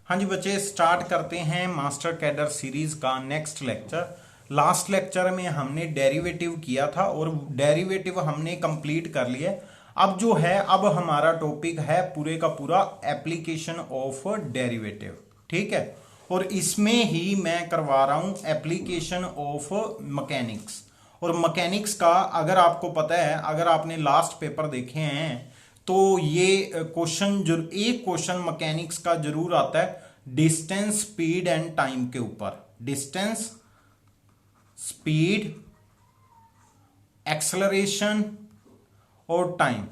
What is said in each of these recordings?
हाँ जी बच्चे, स्टार्ट करते हैं मास्टर कैडर सीरीज का नेक्स्ट लेक्चर। लास्ट लेक्चर में हमने डेरिवेटिव किया था और डेरिवेटिव हमने कंप्लीट कर लिया। अब जो है, अब हमारा टॉपिक है पूरे का पूरा एप्लीकेशन ऑफ डेरिवेटिव। ठीक है, और इसमें ही मैं करवा रहा हूं एप्लीकेशन ऑफ मैकेनिक्स। और मैकेनिक्स का अगर आपको पता है, अगर आपने लास्ट पेपर देखे हैं तो ये क्वेश्चन एक क्वेश्चन मैकेनिक्स का जरूर आता है डिस्टेंस, स्पीड एंड टाइम के ऊपर। डिस्टेंस, स्पीड, एक्सेलरेशन और टाइम,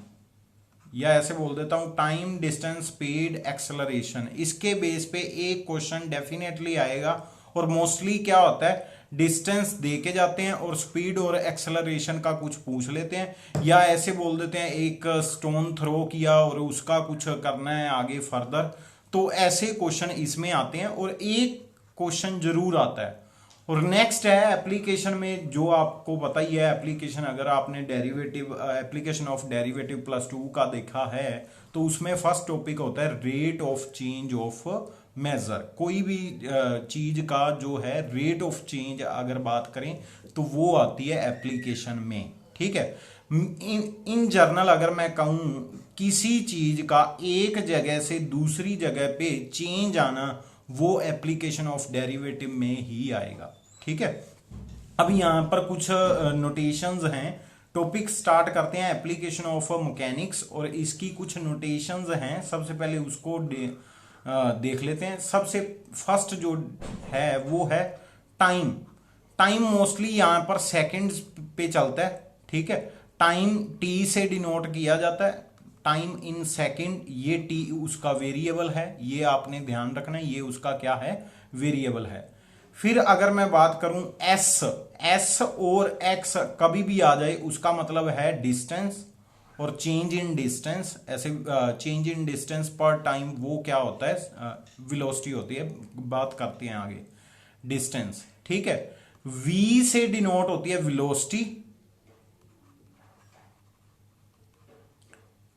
या ऐसे बोल देता हूं टाइम, डिस्टेंस, स्पीड, एक्सेलरेशन। इसके बेस पे एक क्वेश्चन डेफिनेटली आएगा। और मोस्टली क्या होता है, डिस्टेंस दे के जाते हैं और स्पीड और एक्सेलरेशन का कुछ पूछ लेते हैं, या ऐसे बोल देते हैं एक स्टोन थ्रो किया और उसका कुछ करना है आगे फर्दर। तो ऐसे क्वेश्चन इसमें आते हैं और एक क्वेश्चन जरूर आता है। और नेक्स्ट है एप्लीकेशन में, जो आपको पता ही है एप्लीकेशन, अगर आपने डेरिवेटिव एप्लीकेशन ऑफ डेरिवेटिव +2 का देखा है तो उसमें फर्स्ट टॉपिक होता है rate of change of measure. कोई भी चीज का जो है रेट ऑफ चेंज अगर बात करें तो वो आती है एप्लीकेशन में। ठीक है, इन जर्नल अगर मैं कहूं किसी चीज का एक जगह से दूसरी जगह पे चेंज आना, वो एप्लीकेशन ऑफ डेरिवेटिव में ही आएगा। ठीक है, अब यहां पर कुछ नोटेशंस हैं। टॉपिक स्टार्ट करते हैं एप्लीकेशन ऑफ मैकेनिक्स, और इसकी कुछ नोटेशंस हैं। सबसे पहले उसको देख लेते हैं। सबसे फर्स्ट जो है वो है टाइम। टाइम मोस्टली यहां पर सेकंड्स पे चलता है। ठीक है, टाइम टी से डिनोट किया जाता है, टाइम इन सेकंड। ये टी उसका वेरिएबल है, ये आपने ध्यान रखना है, ये उसका क्या है, वेरिएबल है। फिर अगर मैं बात करूं एस और एक्स कभी भी आ जाए उसका मतलब है डिस्टेंस और चेंज इन डिस्टेंस। ऐसे चेंज इन डिस्टेंस पर टाइम वो क्या होता है, वेलोसिटी होती है। बात करते हैं आगे डिस्टेंस। ठीक है, वी से डिनोट होती है वेलोसिटी।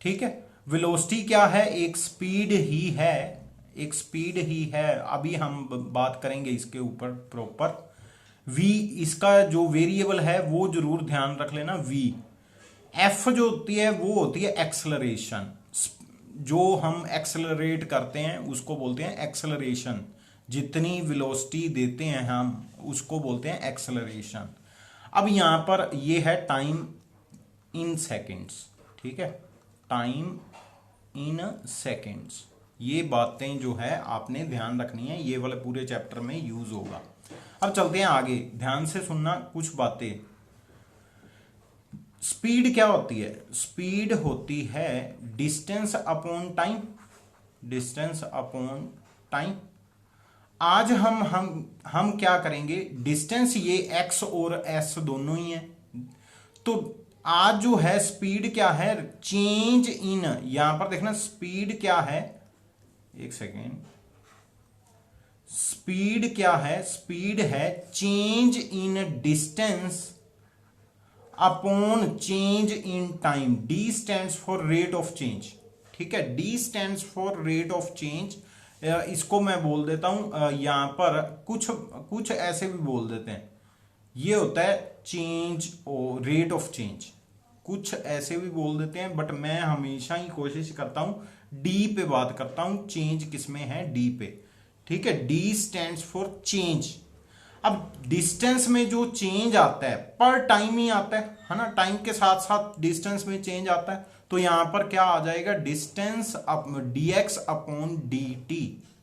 ठीक है, वेलोसिटी क्या है, एक स्पीड ही है, एक स्पीड ही है। अभी हम बात करेंगे इसके ऊपर प्रॉपर। वी इसका जो वेरिएबल है वो जरूर ध्यान रख लेना, वी। एफ जो होती है वो होती है एक्सेलरेशन। जो हम एक्सेलरेट करते हैं उसको बोलते हैं एक्सेलरेशन। जितनी वेलोसिटी देते हैं हम उसको बोलते हैं एक्सेलरेशन। अब यहां पर ये है टाइम इन सेकेंड्स। ठीक है, टाइम इन सेकेंड्स, ये बातें जो है आपने ध्यान रखनी है, ये वाले पूरे चैप्टर में यूज होगा। अब चलते हैं आगे, ध्यान से सुनना कुछ बातें। स्पीड क्या होती है, स्पीड होती है distance upon time. Distance upon time. आज हम क्या करेंगे, डिस्टेंस ये एक्स और एस दोनों ही है। तो आज जो है स्पीड क्या है, चेंज इन, यहां पर देखना स्पीड क्या है, एक सेकेंड, स्पीड क्या है, स्पीड है change in distance upon change in time. D stands for rate of change. ठीक है, D stands for rate of change. इसको मैं बोल देता हूं, यहां पर कुछ ऐसे भी बोल देते हैं, ये होता है चेंज और रेट ऑफ चेंज। कुछ ऐसे भी बोल देते हैं, बट मैं हमेशा ही कोशिश करता हूं डी पे बात करता हूं। चेंज किसमें है, डी पे। ठीक है, डी स्टैंड्स फॉर चेंज। अब डिस्टेंस में जो चेंज आता है पर टाइम ही आता है ना, टाइम के साथ साथ डिस्टेंस में चेंज आता है। तो यहां पर क्या आ जाएगा, डिस्टेंस dx अपॉन dt।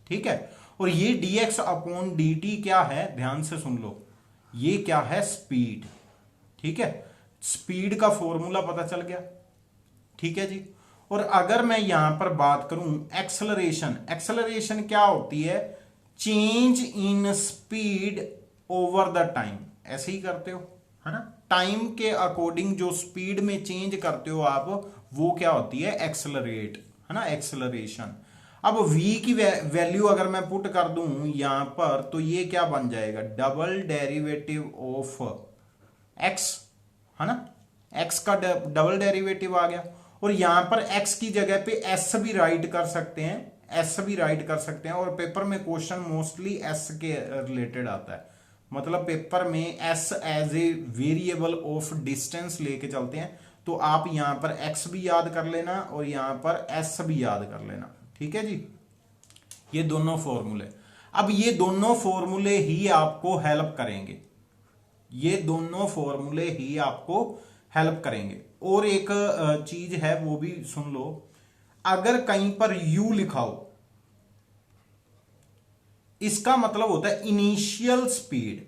ठीक है, और ये dx अपॉन dt क्या है, ध्यान से सुन लो, ये क्या है, स्पीड। ठीक है, स्पीड का फॉर्मूला पता चल गया। ठीक है जी। और अगर मैं यहां पर बात करूं एक्सेलरेशन, एक्सेलरेशन क्या होती है, change in speed over the time. ऐसे ही करते हो है ना, टाइम के अकॉर्डिंग जो स्पीड में चेंज करते हो आप, वो क्या होती है, एक्सेलरेट, है ना, एक्सेलरेशन। अब v की वैल्यू अगर मैं पुट कर दूं यहां पर, तो ये क्या बन जाएगा, डबल डेरिवेटिव ऑफ x, है ना, x का डबल डेरिवेटिव आ गया। और यहां पर x की जगह पे s भी राइट कर सकते हैं, एस भी राइट कर सकते हैं। और पेपर में क्वेश्चन मोस्टली एस के रिलेटेड आता है, मतलब पेपर में S as a variable of distance लेके चलते हैं। तो आप यहां पर एक्स भी याद कर लेना और यहां पर एस भी याद कर लेना, ठीक है जी। ये दोनों फॉर्मूले, अब ये दोनों फॉर्मूले ही आपको हेल्प करेंगे, ये दोनों फॉर्मूले ही आपको हेल्प करेंगे। और एक चीज है वो भी सुन लो, अगर कहीं पर यू लिखा हो, इसका मतलब होता है इनिशियल स्पीड।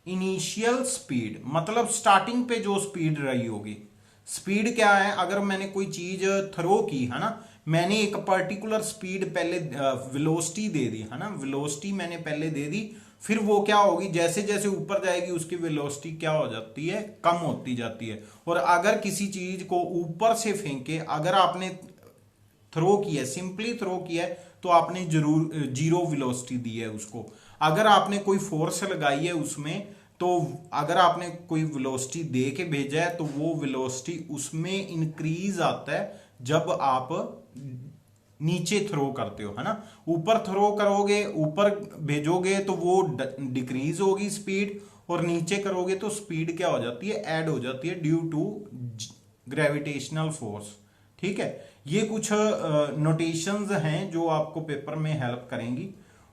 इनिशियल स्पीड मतलब स्टार्टिंग पे जो स्पीड रही होगी। स्पीड क्या है, अगर मैंने कोई चीज थ्रो की है ना, मैंने एक पर्टिकुलर स्पीड पहले वेलोसिटी दे दी है ना, वेलोसिटी मैंने पहले दे दी, फिर वो क्या होगी, जैसे जैसे ऊपर जाएगी उसकी वेलोसिटी क्या हो जाती है, कम होती जाती है। और अगर किसी चीज को ऊपर से फेंके, अगर आपने थ्रो किया, सिंपली थ्रो किया है, तो आपने जरूर जीरो वेलोसिटी दी है उसको। अगर आपने कोई फोर्स लगाई है उसमें, तो अगर आपने कोई वेलोसिटी दे के भेजा है, तो वो वेलोसिटी उसमें इंक्रीज आता है जब आप नीचे थ्रो करते हो, है ना। ऊपर थ्रो करोगे, ऊपर भेजोगे तो वो डिक्रीज होगी स्पीड, और नीचे करोगे तो स्पीड क्या हो जाती है, ऐड हो जाती है ड्यू टू ग्रेविटेशनल फोर्स, ठीक है। ये कुछ नोटेशंस हैं जो आपको पेपर में हेल्प करेंगी।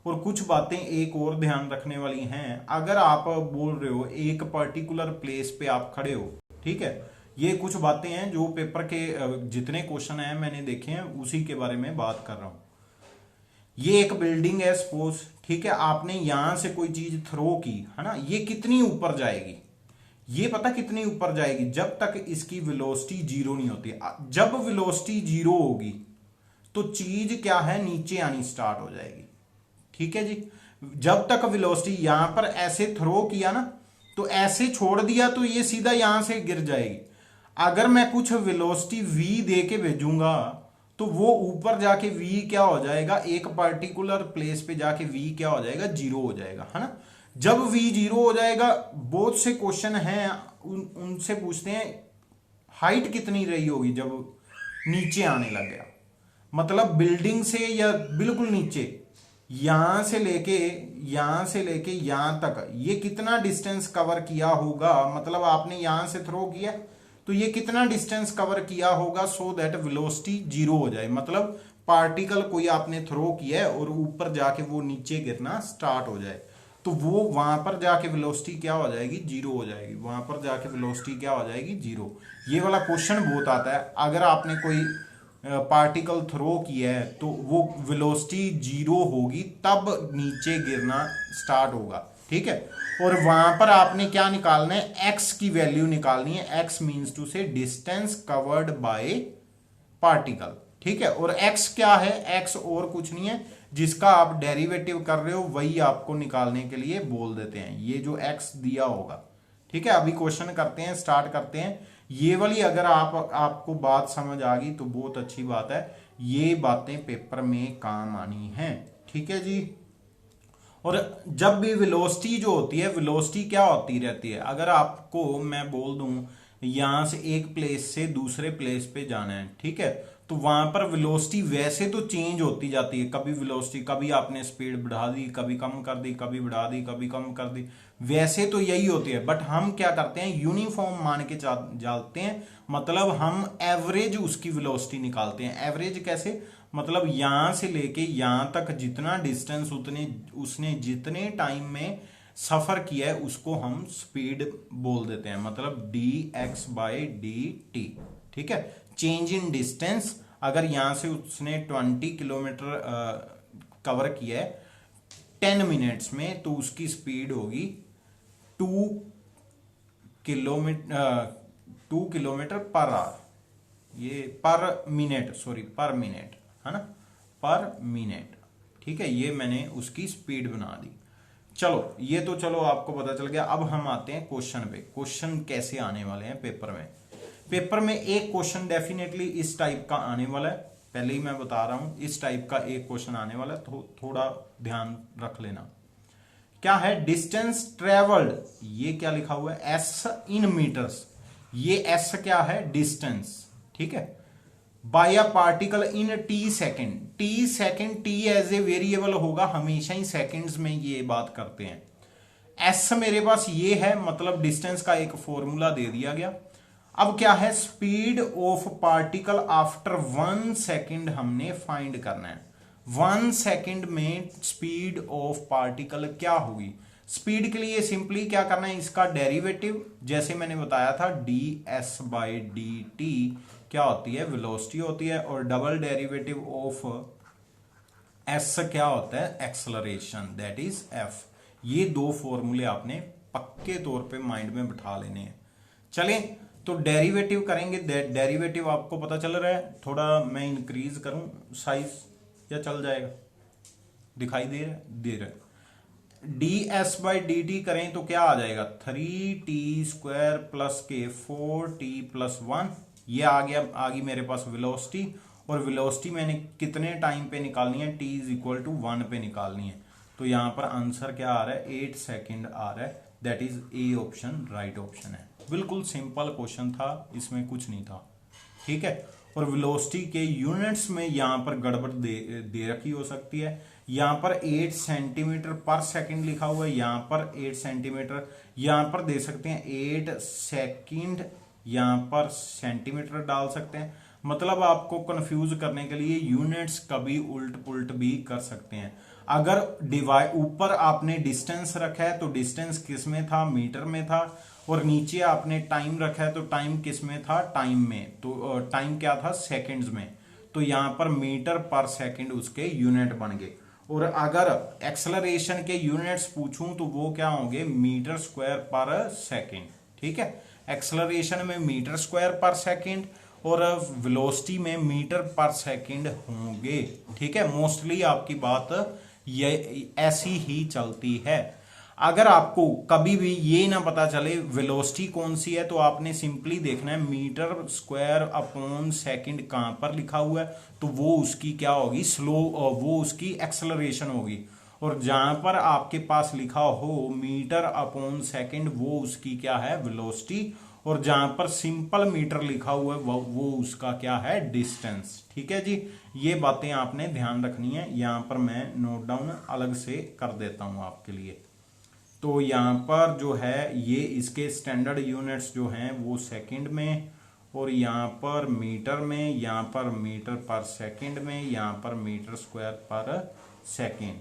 और कुछ बातें एक और ध्यान रखने वाली हैं, अगर आप बोल रहे हो एक पर्टिकुलर प्लेस पे आप खड़े हो, ठीक है, ये कुछ बातें हैं जो पेपर के जितने क्वेश्चन हैं मैंने देखे हैं उसी के बारे में बात कर रहा हूं। ये एक बिल्डिंग है सपोज, ठीक है, आपने यहां से कोई चीज थ्रो की है ना, ये कितनी ऊपर जाएगी, ये पता कितनी ऊपर जाएगी, जब तक इसकी वेलोसिटी जीरो नहीं होती। जब वेलोसिटी जीरो होगी तो चीज क्या है, नीचे आनी स्टार्ट हो जाएगी, ठीक है जी। जब तक वेलोसिटी, यहां पर ऐसे थ्रो किया ना, तो ऐसे छोड़ दिया तो ये सीधा यहां से गिर जाएगी। अगर मैं कुछ वेलोसिटी v दे के भेजूंगा तो वो ऊपर जाके v क्या हो जाएगा, एक पर्टिकुलर प्लेस पे जाके v क्या हो जाएगा, जीरो हो जाएगा, है ना। जब v जीरो हो जाएगा, बहुत से क्वेश्चन हैं उनसे पूछते हैं हाइट कितनी रही होगी जब नीचे आने लग गया, मतलब बिल्डिंग से या बिल्कुल नीचे, यहां से लेके यहां तक ये कितना डिस्टेंस कवर किया होगा, मतलब आपने यहां से थ्रो किया तो ये कितना डिस्टेंस कवर किया होगा, सो दैट वेलोसिटी जीरो हो जाए। मतलब पार्टिकल कोई आपने थ्रो किया है और ऊपर जाके वो नीचे गिरना स्टार्ट हो जाए, तो वो वहां पर जाके वेलोसिटी क्या हो जाएगी, जीरो हो जाएगी, वहां पर जाके वेलोसिटी क्या हो जाएगी, जीरो। ये वाला क्वेश्चन बहुत आता है, अगर आपने कोई पार्टिकल थ्रो किया है तो वो वेलोसिटी जीरो होगी, तब नीचे गिरना स्टार्ट होगा, ठीक है। और वहां पर आपने क्या निकालना है, एक्स की वैल्यू निकालनी है। एक्स मीन्स टू से डिस्टेंस कवर्ड बाय पार्टिकल, ठीक है। और एक्स क्या है, एक्स और कुछ नहीं है, जिसका आप डेरिवेटिव कर रहे हो वही आपको निकालने के लिए बोल देते हैं, ये जो एक्स दिया होगा, ठीक है। अभी क्वेश्चन करते हैं, स्टार्ट करते हैं। ये वाली अगर आपको बात समझ आ गई तो बहुत अच्छी बात है, ये बातें पेपर में काम आनी है, ठीक है जी। और जब भी वेलोसिटी जो होती है, वेलोसिटी क्या होती रहती है, अगर आपको मैं बोल दूं यहां से एक प्लेस से दूसरे प्लेस पे जाना है, ठीक है, तो वहां पर वेलोसिटी वैसे तो चेंज होती जाती है, कभी वेलोसिटी, कभी आपने स्पीड बढ़ा दी, कभी कम कर दी, कभी बढ़ा दी, कभी कम कर दी, वैसे तो यही होती है। बट हम क्या करते हैं, यूनिफॉर्म मान के चलते हैं, मतलब हम एवरेज उसकी वेलोसिटी निकालते हैं। एवरेज कैसे, मतलब यहां से लेके यहां तक जितना डिस्टेंस उसने जितने टाइम में सफर किया है उसको हम स्पीड बोल देते हैं, मतलब dx/dt, ठीक है। चेंज इन डिस्टेंस, अगर यहां से उसने 20 किलोमीटर कवर किया है 10 मिनट्स में, तो उसकी स्पीड होगी 2 किलोमीटर पर आवर, ये पर मिनट, सॉरी पर मिनट, है ना, पर मिनट, ठीक है। ये मैंने उसकी स्पीड बना दी। चलो ये तो चलो आपको पता चल गया। अब हम आते हैं क्वेश्चन पे, क्वेश्चन कैसे आने वाले हैं पेपर में। पेपर में एक क्वेश्चन डेफिनेटली इस टाइप का आने वाला है, पहले ही मैं बता रहा हूं, इस टाइप का एक क्वेश्चन आने वाला है, तो थोड़ा ध्यान रख लेना। क्या है, डिस्टेंस ट्रेवल्ड, ये क्या लिखा हुआ है, एस इन मीटर्स, ये एस क्या है, डिस्टेंस, ठीक है। By a particle in T second. T second, T as a variable होगा, हमेशा ही सेकेंड्स में ये बात करते हैं। एस मेरे पास ये है, मतलब डिस्टेंस का एक फॉर्मूला दे दिया गया। अब क्या है, speed of particle after 1 second हमने फाइंड करना है। 1 सेकेंड में स्पीड ऑफ पार्टिकल क्या होगी। स्पीड के लिए सिंपली क्या करना है, इसका डेरिवेटिव, जैसे मैंने बताया था D S by D T क्या होती है, वेलोसिटी होती है, और डबल डेरिवेटिव ऑफ एस क्या होता है, एक्सेलरेशन, दैट इज एफ। ये दो फॉर्मूले आपने पक्के तौर पे माइंड में बिठा लेने हैं। चलें तो डेरिवेटिव करेंगे। डेरिवेटिव आपको पता चल रहा है, थोड़ा मैं इंक्रीज करूं साइज या चल जाएगा, दिखाई दे रहा है। D S by D T करें तो क्या आ जाएगा, 3t स्क्वायर प्लस के 4t प्लस 1, ये आ गया, आ गई मेरे पास वेलोसिटी। और वेलोसिटी मैंने कितने टाइम पे निकालनी है, t इज इक्वल टू 1 पे निकालनी है। तो यहां पर आंसर क्या आ रहा है, 8 सेकेंड आ रहा है, that is A option right option है। बिल्कुल सिंपल क्वेश्चन था, इसमें कुछ नहीं था, ठीक है। और वेलोसिटी के यूनिट्स में यहां पर गड़बड़ दे रखी हो सकती है। यहां पर 8 सेंटीमीटर पर सेकंड लिखा हुआ है, यहां पर 8 सेंटीमीटर, यहां पर दे सकते हैं 8 सेकंड, यहां पर सेंटीमीटर डाल सकते हैं। मतलब आपको कंफ्यूज करने के लिए यूनिट्स कभी उल्ट पुल्ट भी कर सकते हैं। अगर डिवाइड ऊपर आपने डिस्टेंस रखा है तो डिस्टेंस किस में था, मीटर में था, और नीचे आपने टाइम रखा है तो टाइम किस में था, टाइम में। तो टाइम क्या था, सेकंड्स में। तो यहां पर मीटर पर सेकंड उसके यूनिट बन गए। और अगर एक्सेलरेशन के यूनिट्स पूछूं तो वो क्या होंगे, मीटर स्क्वायर पर सेकंड, ठीक है। एक्सेलरेशन में मीटर स्क्वायर पर सेकंड और वेलोसिटी में मीटर पर सेकंड होंगे, ठीक है। मोस्टली आपकी बात ये ऐसी ही चलती है। अगर आपको कभी भी ये ना पता चले वेलोसिटी कौन सी है, तो आपने सिंपली देखना है मीटर स्क्वायर अपॉन सेकंड कहां पर लिखा हुआ है, तो वो उसकी क्या होगी, स्लो, वो उसकी एक्सेलरेशन होगी। और जहां पर आपके पास लिखा हो मीटर अपॉन सेकंड, वो उसकी क्या है, वेलोसिटी। और जहां पर सिंपल मीटर लिखा हुआ है वो उसका क्या है, डिस्टेंस, ठीक है जी। ये बातें आपने ध्यान रखनी है। यहां पर मैं नोट डाउन अलग से कर देता हूं आपके लिए। तो यहाँ पर जो है ये इसके स्टैंडर्ड यूनिट्स जो हैं वो सेकंड में, और यहाँ पर मीटर में, यहाँ पर मीटर पर सेकंड में, यहाँ पर मीटर स्क्वायर पर सेकंड।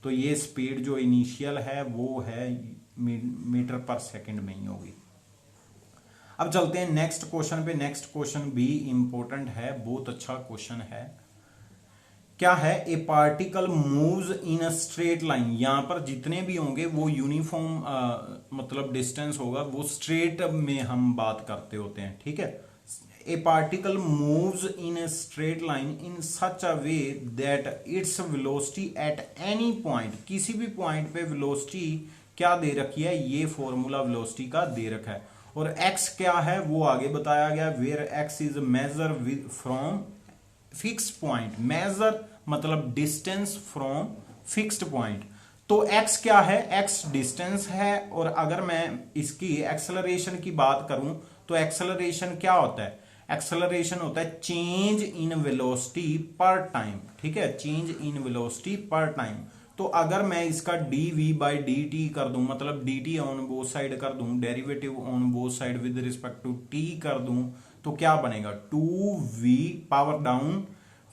तो ये स्पीड जो इनिशियल है वो है मीटर पर सेकंड में ही होगी। अब चलते हैं नेक्स्ट क्वेश्चन पे। नेक्स्ट क्वेश्चन भी इंपॉर्टेंट है, बहुत अच्छा क्वेश्चन है। क्या है, ए particle moves in a straight line. यहां पर जितने भी होंगे वो यूनिफॉर्म मतलब डिस्टेंस होगा, वो स्ट्रेट में हम बात करते होते हैं, ठीक है। ए particle moves in a straight line in such a way that its velocity at any point, किसी भी पॉइंट पे वेलोसिटी क्या दे रखी है, ये फॉर्मूला वेलोसिटी का दे रखा है। और एक्स क्या है वो आगे बताया गया, where X is measure from fix point. Measure मतलब डिस्टेंस फ्रॉम फिक्स्ड पॉइंट। तो x क्या है, x डिस्टेंस है। और अगर मैं इसकी एक्सेलरेशन की बात करूं तो एक्सेलरेशन क्या होता है, एक्सेलरेशन होता है चेंज इन वेलोसिटी पर टाइम, ठीक है, चेंज इन वेलोसिटी पर टाइम। तो अगर मैं इसका dv बाई dt कर दूं, मतलब dt ऑन बोथ साइड कर दूं, derivative on both side with respect to t कर दूं, तो क्या बनेगा, 2v power down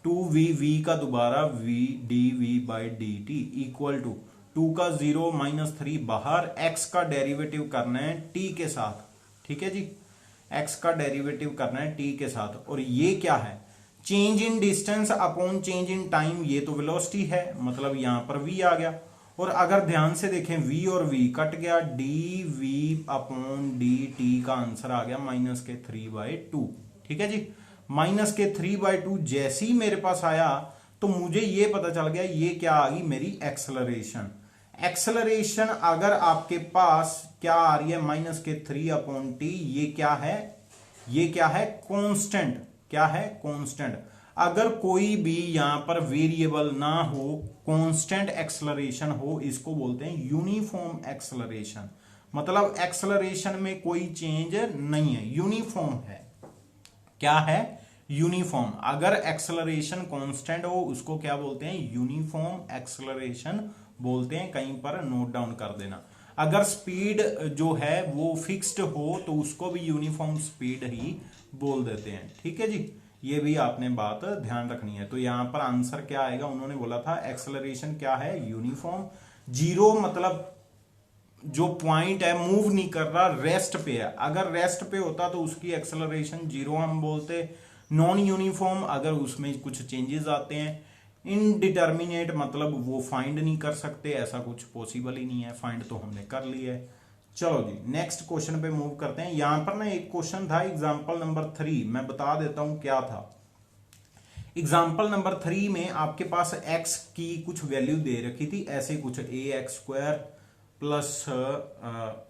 2v, v का दोबारा v dv by dt equal to 2 का 0 माइनस 3 बाहर, x का डेरिवेटिव करना है t के साथ, ठीक है जी। x का डेरिवेटिव करना है t के साथ। और ये क्या है, change in distance upon change in time, ये तो वेलोसिटी है, मतलब यहां पर v आ गया। और अगर ध्यान से देखें v और v कट गया, dv अपॉन dt का आंसर आ गया माइनस के 3/2, ठीक है जी। माइनस के 3/2 जैसे ही मेरे पास आया तो मुझे ये पता चल गया ये क्या आ गई, मेरी एक्सेलरेशन। एक्सेलरेशन अगर आपके पास क्या आ रही है, माइनस के 3/t, ये क्या है, ये क्या है, कांस्टेंट, क्या है, कांस्टेंट। अगर कोई भी यहां पर वेरिएबल ना हो, कांस्टेंट एक्सेलरेशन हो, इसको बोलते हैं यूनिफॉर्म एक्सेलरेशन। मतलब एक्सेलरेशन में कोई चेंज नहीं है, यूनिफॉर्म है। क्या है, यूनिफॉर्म। अगर एक्सेलरेशन कांस्टेंट हो उसको क्या बोलते हैं, यूनिफॉर्म एक्सेलरेशन बोलते हैं, कहीं पर नोट डाउन कर देना। अगर स्पीड जो है वो फिक्स्ड हो तो उसको भी यूनिफॉर्म स्पीड ही बोल देते हैं। ठीक है जी, ये भी आपने बात ध्यान रखनी है। तो यहां पर आंसर क्या आएगा, उन्होंने बोला था एक्सेलरेशन क्या है, यूनिफॉर्म। जीरो मतलब जो पॉइंट है मूव नहीं कर रहा, रेस्ट पे है। अगर रेस्ट पे होता तो उसकी एक्सेलरेशन जीरो हम बोलते। नॉन यूनिफॉर्म अगर उसमें कुछ चेंजेस आते हैं। इनडिटर्मिनेट मतलब वो फाइंड नहीं कर सकते, ऐसा कुछ पॉसिबल ही नहीं है। फाइंड तो हमने कर लिया है। चलो जी नेक्स्ट क्वेश्चन पे मूव करते हैं। यहां पर ना एक क्वेश्चन था एग्जांपल नंबर 3, मैं बता देता हूं क्या था। एग्जाम्पल नंबर 3 में आपके पास x की कुछ वैल्यू दे रखी थी, ऐसे कुछ ए एक्स स्क्वायर प्लस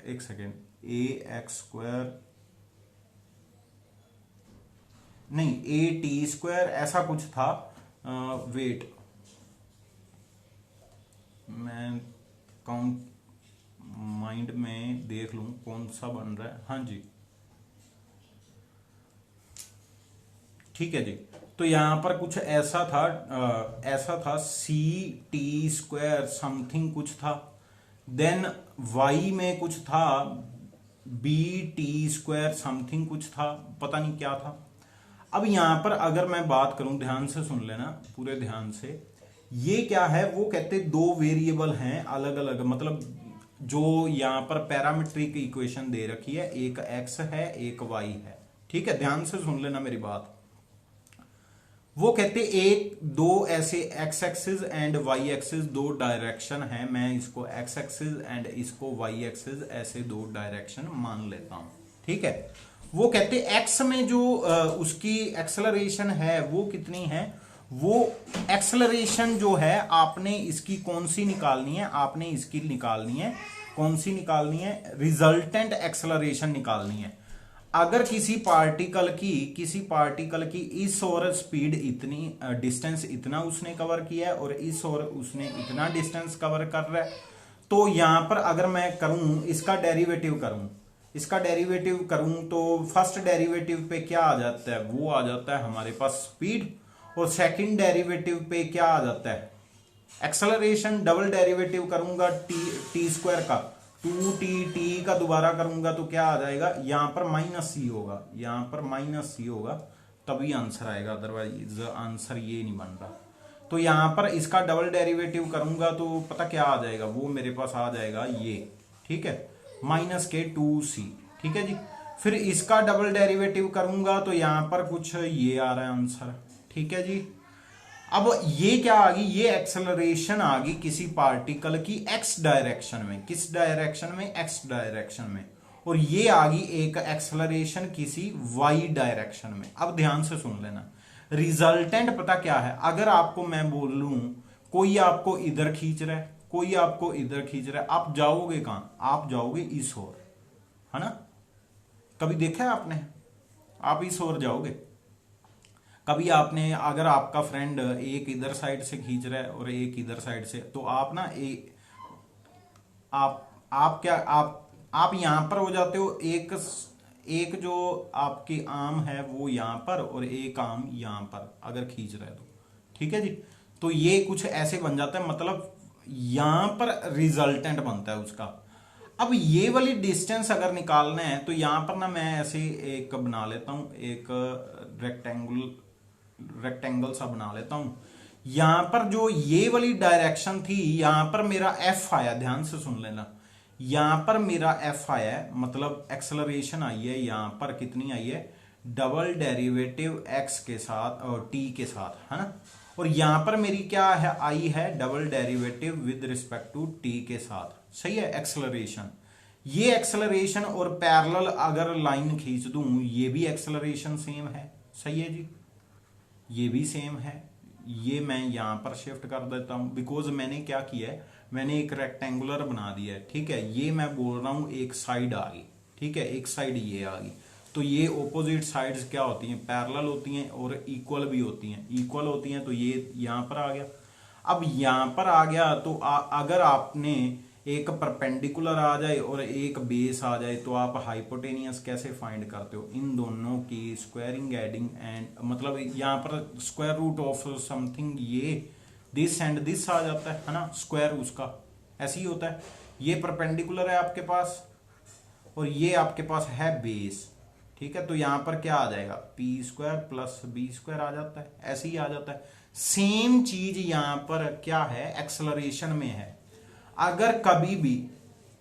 एक सेकेंड, ए एक्स स्क्वायर नहीं, ए टी स्क्वायर ऐसा कुछ था। वेट मैं काउंट माइंड में देख लूं कौन सा बन रहा है। हाँ जी ठीक है जी। तो यहां पर कुछ ऐसा था सी टी स्क्वायर समथिंग कुछ था। देन वाई में कुछ था बी टी स्क्वायर समथिंग कुछ था, पता नहीं क्या था। अब यहां पर अगर मैं बात करूं, ध्यान से सुन लेना पूरे ध्यान से, ये क्या है, वो कहते दो वेरिएबल हैं अलग अलग, मतलब जो यहां पर पैरामीट्रिक इक्वेशन दे रखी है, एक एक्स है एक वाई है। ठीक है, ध्यान से सुन लेना मेरी बात। वो कहते एक दो ऐसे X axis and Y axis दो डायरेक्शन है, मैं इसको एक्स एक्सिस एंड इसको वाई एक्सिस ऐसे दो डायरेक्शन मान लेता हूं। ठीक है, वो कहते एक्स में जो उसकी एक्सेलरेशन है वो कितनी है, वो एक्सेलरेशन जो है आपने इसकी कौन सी निकालनी है, आपने इसकी निकालनी है, कौन सी निकालनी है, रिजल्टेंट एक्सेलरेशन निकालनी है। अगर किसी पार्टिकल की इस ओर स्पीड इतनी, डिस्टेंस इतना उसने कवर किया है और इस ओर उसने इतना डिस्टेंस कवर कर रहा है, तो यहां पर अगर मैं करूं इसका डेरिवेटिव करूं तो फर्स्ट डेरिवेटिव पे क्या आ जाता है, वो आ जाता है हमारे पास स्पीड, और सेकंड डेरिवेटिव पे क्या आ जाता है, एक्सेलरेशन। डबल डेरिवेटिव करूंगा टी स्क्वायर का, 2t का दोबारा करूंगा तो क्या आ जाएगा, यहां पर माइनस सी होगा, तभी आंसर आएगा, अदरवाइज आंसर ये नहीं बन रहा। तो यहां पर इसका डबल डेरिवेटिव करूंगा तो पता क्या आ जाएगा, वो मेरे पास आ जाएगा ये। ठीक है, -2c। ठीक है जी, फिर इसका डबल डेरिवेटिव करूंगा तो यहां पर कुछ ये आ रहा है आंसर। ठीक है जी, अब ये क्या आ गई, ये एक्सेलरेशन आ गई किसी पार्टिकल की एक्स डायरेक्शन में, किस डायरेक्शन में, एक्स डायरेक्शन में, और ये आ गई एक एक्सेलरेशन किसी वाई डायरेक्शन में। अब ध्यान से सुन लेना, रिजल्टेंट पता क्या है, अगर आपको मैं बोल लूं कोई आपको इधर खींच रहा है, कोई आपको इधर खींच रहा है, आप जाओगे कहां, आप जाओगे इस ओर, है ना, कभी देखा है आपने, आप इस ओर जाओगे। कभी आपने, अगर आपका फ्रेंड एक इधर साइड से खींच रहा है और एक इधर साइड से, तो आप ना आप क्या आप यहां पर हो जाते हो, एक जो आपकी आर्म है वो यहां पर और एक आर्म यहां पर अगर खींच रहा है तो। ठीक है जी, तो ये कुछ ऐसे बन जाता है, मतलब यहां पर रिजल्टेंट बनता है उसका। अब ये वाली डिस्टेंस अगर निकालना है तो यहां पर ना मैं ऐसे एक बना लेता हूं, एक रेक्टेंगल सा बना लेता हूं। यहां पर जो ये वाली डायरेक्शन थी, यहां पर मेरा एफ आया, ध्यान से सुन लेना, यहां पर मेरा एफ आया है, मतलब एक्सेलरेशन आई है, यहां पर कितनी आई है, डबल डेरिवेटिव एक्स के साथ और टी के साथ, है ना, और यहां पर मेरी क्या है, आई है double derivative with respect to T के साथ। सही है, एक्सेलरेशन, ये एक्सेलरेशन और पैरेलल अगर लाइन खींच दूं, ये भी एक्सेलरेशन सेम है। सही है जी, ये भी सेम है, ये मैं यहां पर शिफ्ट कर देता हूं, बिकॉज मैंने क्या किया है, मैंने एक रेक्टेंगुलर बना दिया है। ठीक है, ये मैं बोल रहा हूं एक साइड आ गई, ठीक है, एक साइड ये आ गई, तो ये ऑपोजिट साइड्स क्या होती हैं, पैरेलल होती हैं और इक्वल भी होती हैं, इक्वल होती हैं, तो ये यहां पर आ गया। अब यहां पर आ गया तो अगर आपने एक परपेंडिकुलर आ जाए और एक बेस आ जाए तो आप हाइपोटेनियस कैसे फाइंड करते हो? इन दोनों की स्क्वायरिंग एडिंग एंड मतलब यहाँ पर स्क्वायर रूट ऑफ समथिंग, ये दिस एंड दिस आ जाता है ना, स्क्वायर उसका ऐसे ही होता है। ये परपेंडिकुलर है आपके पास और ये आपके पास है बेस, ठीक है, तो यहां पर क्या आ जाएगा, P square plus B square आ जाता है, ऐसे ही आ जाता है। सेम चीज यहां पर क्या है, एक्सेलरेशन में है। अगर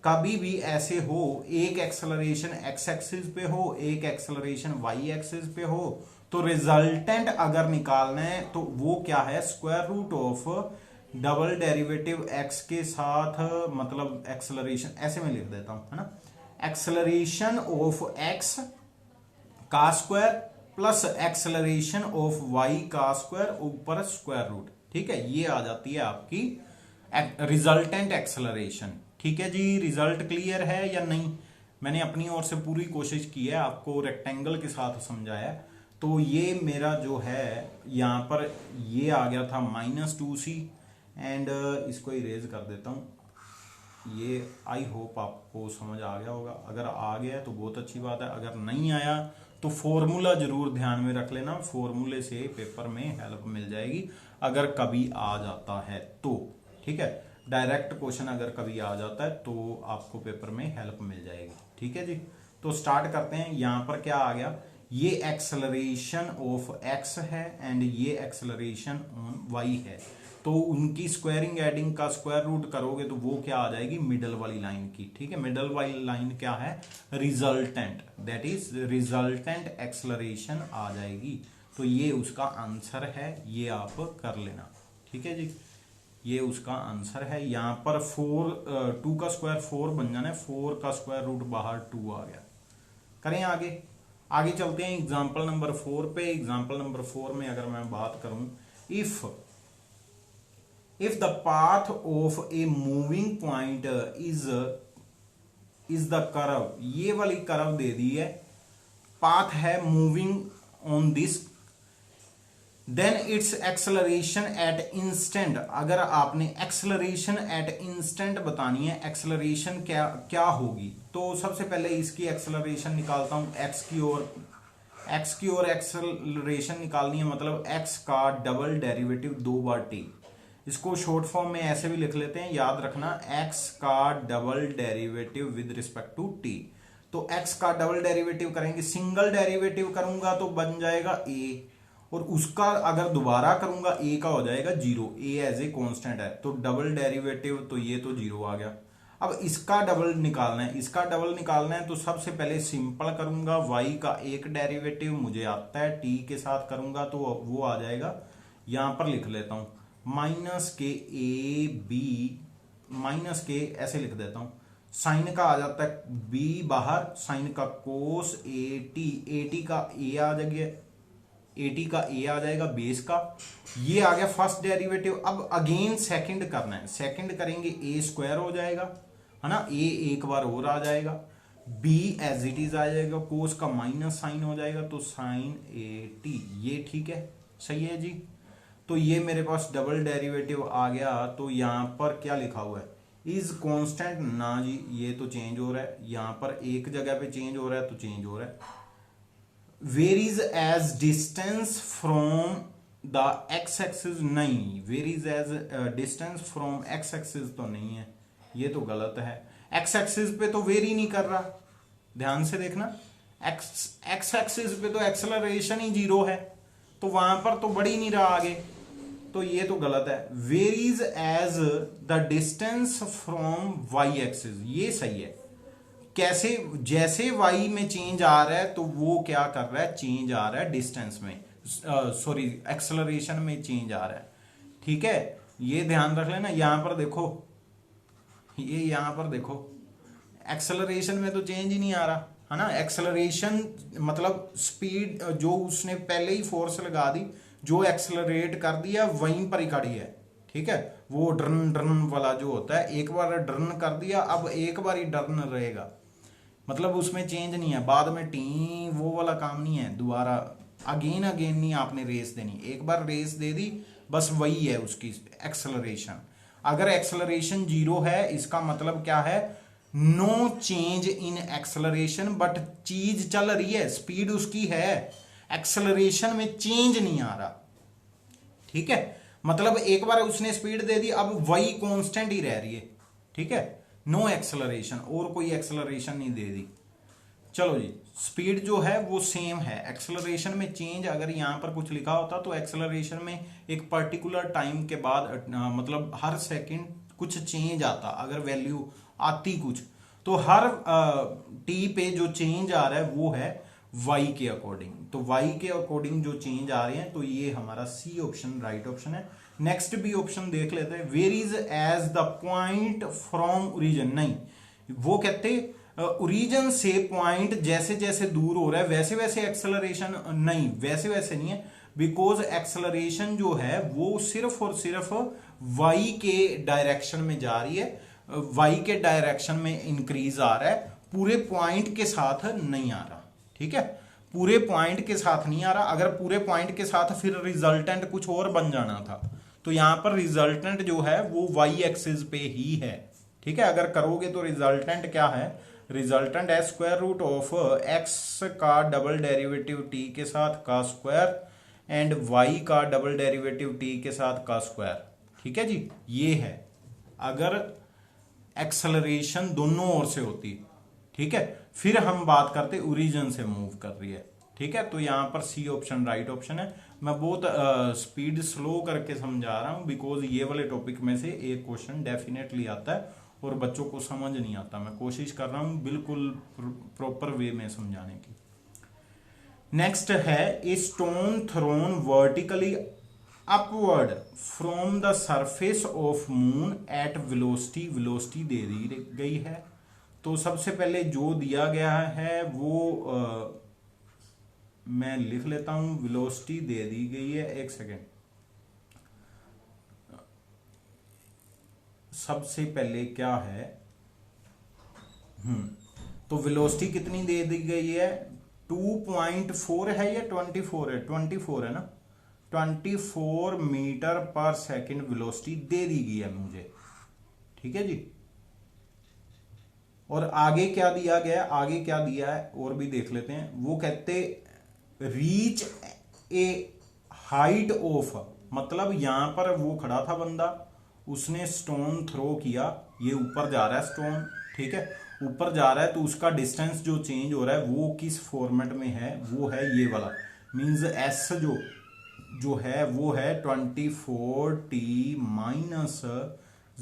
कभी भी ऐसे हो, एक एक्सेलरेशन एक्स एक्सिस पे हो, एक एक्सेलरेशन वाई एक्सिस पे हो, तो रिजल्टेंट अगर निकालना है तो वो क्या है, square root of double derivative X के साथ, मतलब एक्सेलरेशन ऐसे में लिख देता हूं, है ना, एक्सेलरेशन ऑफ एक्स का square plus acceleration of Y का स्क्वायर ऊपर स्क्वायर रूट, ठीक है, ये आ जाती है आपकी रिजल्टेंट एक्सेलरेशन। ठीक है जी, रिजल्ट क्लियर है या नहीं? मैंने अपनी ओर से पूरी कोशिश की है, आपको रेक्टेंगल के साथ समझाया। तो ये मेरा जो है यहाँ पर ये आ गया था -2c एंड इसको इरेज कर देता हूँ। ये आई होप आपको समझ आ गया होगा, अगर आ गया तो बहुत अच्छी बात है, अगर नहीं आया तो फॉर्मूला जरूर ध्यान में रख लेना, फॉर्मूले से पेपर में हेल्प मिल जाएगी अगर कभी आ जाता है तो, ठीक है, डायरेक्ट क्वेश्चन अगर कभी आ जाता है तो आपको पेपर में हेल्प मिल जाएगी। ठीक है जी, तो स्टार्ट करते हैं। यहां पर क्या आ गया, ये एक्सेलरेशन ऑफ एक्स है एंड ये एक्सेलरेशन ऑन वाई है, तो उनकी स्क्वायरिंग एडिंग का स्क्वायर रूट करोगे तो वो क्या आ जाएगी, मिडल वाली लाइन की। ठीक है, मिडल वाली लाइन क्या है, resultant, that is resultant acceleration आ जाएगी। तो ये उसका आंसर है, ये आप कर लेना। ठीक है जी, ये उसका आंसर है। यहां पर 2 का स्क्वायर 4 बन जाना है, 4 का स्क्वायर रूट बाहर 2 आ गया। करें आगे चलते हैं एग्जाम्पल नंबर 4 पे। एग्जाम्पल नंबर 4 में अगर मैं बात करूं, if the path of a moving point is the curve, ये वाली कर्व दे दी है, पाथ है moving on this, then its acceleration at instant. अगर आपने एक्सेलरेशन एट इंस्टेंट बतानी है, एक्सेलरेशन क्या होगी, तो सबसे पहले इसकी एक्सेलरेशन निकालता हूं। एक्स की ओर एक्सेलरेशन निकालनी है, मतलब एक्स का डबल डेरिवेटिव 2 बार टी। इसको शॉर्ट फॉर्म में ऐसे भी लिख लेते हैं, याद रखना, एक्स का double derivative with respect to T. तो एक्स का डबल डेरिवेटिव करेंगे, सिंगल डेरिवेटिव करूंगा तो बन जाएगा ए, और उसका अगर दोबारा करूंगा ए का हो जाएगा 0, ए एज ए कांस्टेंट है, तो डबल डेरिवेटिव तो ये तो 0 आ गया। अब इसका डबल निकालना है, तो सबसे पहले सिंपल करूंगा, y का एक डेरिवेटिव मुझे आता है, t के साथ करूंगा तो वो आ जाएगा, यहां पर लिख लेता हूं -के ऐसे लिख देता हूं, साइन का आ जाता है b बाहर, साइन का कोस at का a आ जाएगा, एटी का ए आ जाएगा बेस का, ये आ गया फर्स्ट डेरिवेटिव। अब अगेन सेकंड करना है, सेकंड करेंगे ए स्क्वायर हो जाएगा, है ना, ए एक बार और आ जाएगा, बी एज इट इज आ जाएगा, कोस का माइनस साइन हो जाएगा, तो साइन ए टी, ये ठीक है, सही है जी। तो ये मेरे पास डबल डेरिवेटिव आ गया, तो यहां पर क्या लिखा हुआ है, इज कांस्टेंट ना जी, ये तो चेंज हो रहा है, यहां पर एक जगह पे चेंज हो रहा है तो चेंज हो रहा है। Varies as distance from the X axis, नहीं, varies as distance from X axis तो नहीं है, ये तो गलत है। एक्स एक्सिस पे तो वेरी नहीं कर रहा, ध्यान से देखना, एक्स एक्सिस पे तो एक्सेलरेशन ही 0 है, तो वहां पर तो बढ़ ही नहीं रहा आगे, तो ये तो गलत है। Varies as the distance from Y axis, ये सही है। कैसे, जैसे y में चेंज आ रहा है तो वो क्या कर रहा है, चेंज आ रहा है डिस्टेंस में, सॉरी एक्सेलरेशन में चेंज आ रहा है। ठीक है, ये ध्यान रख लेना। यहां पर देखो, ये यहां पर देखो, एक्सेलरेशन में तो चेंज ही नहीं आ रहा, है ना, एक्सेलरेशन मतलब स्पीड जो उसने पहले ही फोर्स लगा दी, जो एक्सेलरेट कर दिया वहीं पर ही खड़ी है। ठीक है, वो ड्रन ड्रन वाला जो होता है, एक बार ड्रन कर दिया, अब एक बार ही ड्रन रहेगा, मतलब उसमें चेंज नहीं है, बाद में टी वो वाला काम नहीं है, दोबारा अगेन नहीं आपने रेस देनी, एक बार रेस दे दी बस, वही है उसकी एक्सेलरेशन। अगर एक्सेलरेशन 0 है इसका मतलब क्या है, no change in acceleration, but चीज चल रही है, स्पीड उसकी है, एक्सेलरेशन में चेंज नहीं आ रहा। ठीक है, मतलब एक बार उसने स्पीड दे दी, अब वही कांस्टेंट ही रह रही है। ठीक है, नो एक्सेलरेशन, और कोई एक्सेलरेशन नहीं दे दी। चलो जी, स्पीड जो है वो सेम है, एक्सेलरेशन में चेंज अगर यहां पर कुछ लिखा होता तो एक्सेलरेशन में एक पर्टिकुलर टाइम के बाद मतलब हर सेकंड कुछ चेंज आता, अगर वैल्यू आती कुछ, तो हर टी पे जो चेंज आ रहा है वो है वाई के अकॉर्डिंग। तो वाई के अकॉर्डिंग जो चेंज आ रहे हैं, तो ये हमारा सी ऑप्शन राइट ऑप्शन है। नेक्स्ट बी ऑप्शन देख लेते हैं, where is as the point from origin. नहीं, वो कहते ओरिजिन से पॉइंट जैसे जैसे दूर हो रहा है वैसे वैसे एक्सेलरेशन, नहीं वैसे वैसे नहीं है, बिकॉज एक्सेलरेशन जो है वो सिर्फ और सिर्फ वाई के डायरेक्शन में जा रही है, वाई के डायरेक्शन में इंक्रीज आ रहा है, पूरे पॉइंट के साथ नहीं आ रहा। ठीक है, पूरे पॉइंट के साथ नहीं आ रहा, अगर पूरे पॉइंट के साथ फिर रिजल्टेंट कुछ और बन जाना था, तो यहां पर रिजल्टेंट जो है वो वाई एक्सिस पे ही है। ठीक है, अगर करोगे तो रिजल्टेंट क्या है, रिजल्टेंट है स्क्वायर रूट ऑफ एक्स का डबल डेरिवेटिव टी के साथ का स्क्वायर एंड वाई का डबल डेरिवेटिव टी के साथ का स्क्वायर। ठीक है जी, ये है अगर एक्सेलरेशन दोनों ओर से होती। ठीक है, फिर हम बात करते ओरिजिन से मूव कर रही है। ठीक है, तो यहां पर सी ऑप्शन राइट ऑप्शन है। मैं बहुत स्पीड स्लो करके समझा रहा हूं, बिकॉज ये वाले टॉपिक में से एक क्वेश्चन डेफिनेटली आता है और बच्चों को समझ नहीं आता। मैं कोशिश कर रहा हूं बिल्कुल प्रॉपर वे में समझाने की। नेक्स्ट है, a stone thrown vertically upward from the surface of moon at velocity, velocity दे दी गई है। तो सबसे पहले जो दिया गया है वो मैं लिख लेता हूं, वेलोसिटी दे दी गई है, एक सेकेंड। सबसे पहले क्या है, तो वेलोसिटी कितनी दे दी गई है, 2.4 है या 24 है, 24 है ना, 24 मीटर पर सेकंड वेलोसिटी दे दी गई है मुझे। ठीक है जी, और आगे क्या दिया गया है, आगे क्या दिया है और भी देख लेते हैं। वो कहते रीच ए हाइट ऑफ, मतलब यहां पर वो खड़ा था बंदा, उसने स्टोन थ्रो किया, ये ऊपर जा रहा है स्टोन। ठीक है, ऊपर जा रहा है, तो उसका डिस्टेंस जो चेंज हो रहा है वो किस फॉर्मेट में है, वो है ये वाला, मींस एस जो है वो है 24t माइनस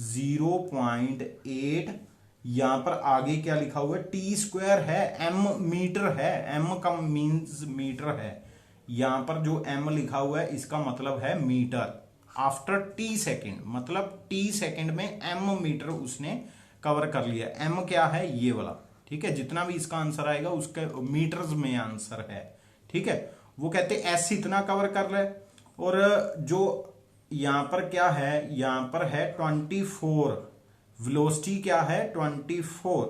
0.8। यहां पर आगे क्या लिखा हुआ है, टी स्क्वायर है, एम मीटर है, एम का मींस मीटर है, यहां पर जो एम लिखा हुआ है इसका मतलब है मीटर आफ्टर टी सेकेंड, मतलब टी सेकेंड में एम मीटर उसने कवर कर लिया। एम क्या है, ये वाला। ठीक है, जितना भी इसका आंसर आएगा उसके मीटर्स में आंसर है। ठीक है, वो कहते एस इतना कवर कर रहा है, और जो यहां पर क्या है, यहां पर है 24, वेलोसिटी क्या है 24।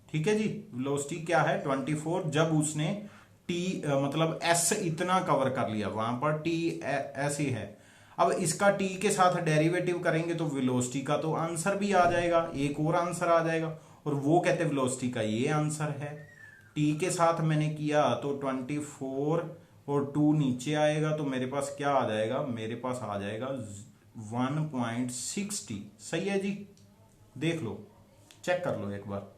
ठीक है जी, वेलोसिटी क्या है 24, जब उसने टी मतलब एस इतना कवर कर लिया, वहां पर टी एस ही है। अब इसका टी के साथ डेरिवेटिव करेंगे तो वेलोसिटी का तो आंसर भी आ जाएगा, एक और आंसर आ जाएगा, और वो कहते वेलोसिटी का ये आंसर है। टी के साथ मैंने किया तो 24 और 2 नीचे आएगा, तो मेरे पास क्या आ जाएगा, मेरे पास आ जाएगा 1.60। सही है जी, देख लो, चेक कर लो एक बार।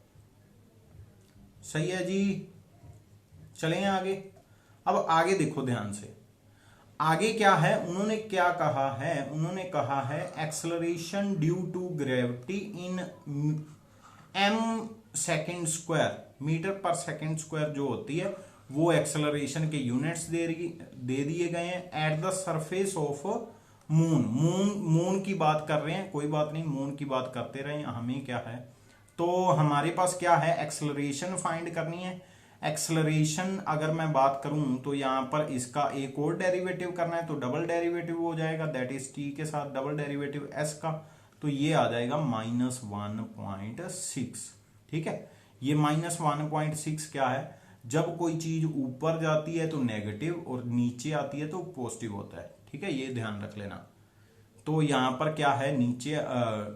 सही है जी, चलें आगे। अब आगे देखो ध्यान से, आगे क्या है, उन्होंने क्या कहा है, उन्होंने कहा है acceleration due to gravity in M second square, meter पर सेकेंड स्क्वायर जो होती है वो एक्सेलरेशन के यूनिट्स दे दिए गए हैं at the surface of moon. Moon की बात कर रहे हैं, कोई बात नहीं, मून की बात करते रहे, हमें क्या है, तो हमारे पास क्या है, एक्सेलरेशन फाइंड करनी है। एक्सेलरेशन अगर मैं बात करूं तो यहां पर इसका एक और डेरिवेटिव करना है, तो डबल डेरिवेटिव हो जाएगा, दैट इज टी के साथ डबल डेरिवेटिव एस का, तो ये आ जाएगा -1.6। ठीक है, ये -1.6 क्या है, जब कोई चीज ऊपर जाती है तो नेगेटिव और नीचे आती है तो पॉजिटिव होता है। ठीक है, ये ध्यान रख लेना। तो यहां पर क्या है, नीचे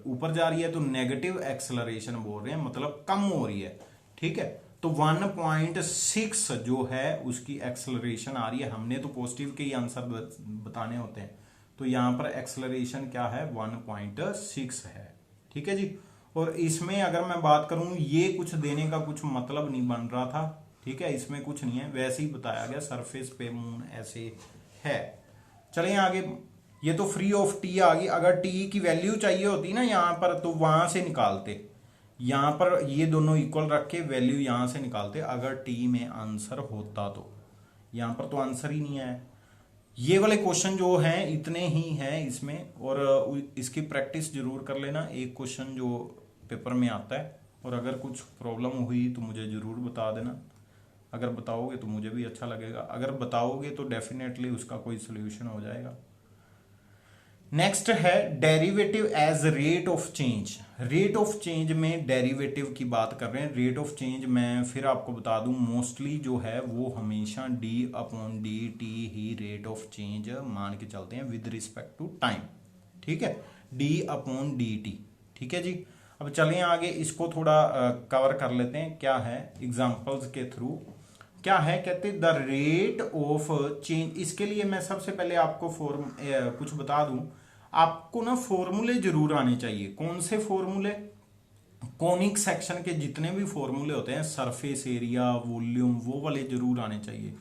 ऊपर जा रही है तो नेगेटिव एक्सेलरेशन बोल रहे हैं, मतलब कम हो रही है। ठीक है, तो 1.6 जो है उसकी एक्सेलरेशन आ रही है। हमने तो पॉजिटिव के ही आंसर बताने होते हैं, तो यहां पर एक्सेलरेशन क्या है, 1.6 है। ठीक है जी। और इसमें अगर मैं बात करूं, ये कुछ देने का कुछ मतलब नहीं बन रहा था। ठीक है, इसमें कुछ नहीं है, वैसे ही बताया गया, सरफेस पे मून ऐसे है। चलिए आगे, ये तो फ्री ऑफ टी आ गई। अगर टी की वैल्यू चाहिए होती ना यहाँ पर, तो वहां से निकालते, यहाँ पर ये दोनों इक्वल रख के वैल्यू यहां से निकालते अगर टी में आंसर होता। तो यहाँ पर तो आंसर ही नहीं है। ये वाले क्वेश्चन जो हैं इतने ही हैं इसमें, और इसकी प्रैक्टिस जरूर कर लेना। एक क्वेश्चन जो पेपर में आता है, और अगर कुछ प्रॉब्लम हुई तो मुझे जरूर बता देना। अगर बताओगे तो मुझे भी अच्छा लगेगा, अगर बताओगे तो डेफिनेटली उसका कोई सोल्यूशन हो जाएगा। नेक्स्ट है derivative as rate of change. Rate of change में डेरिवेटिव की बात कर रहे हैं। रेट ऑफ चेंज मैं फिर आपको बता दूं, मोस्टली जो है वो हमेशा d/dt he rate of change मान के चलते हैं विद रिस्पेक्ट टू टाइम। ठीक है, d/dt। ठीक है जी। अब चलिए आगे, इसको थोड़ा कवर कर लेते हैं। क्या है एग्जांपल्स के थ्रू, क्या है, कहते द रेट ऑफ चेंज। इसके लिए मैं सबसे पहले आपको कुछ बता दूं। आपको ना फॉर्मूले जरूर आने चाहिए। कौन से फॉर्मूले? कॉनिक सेक्शन के जितने भी फॉर्मूले होते हैं, सरफेस एरिया, वॉल्यूम, वो वाले जरूर आने चाहिए।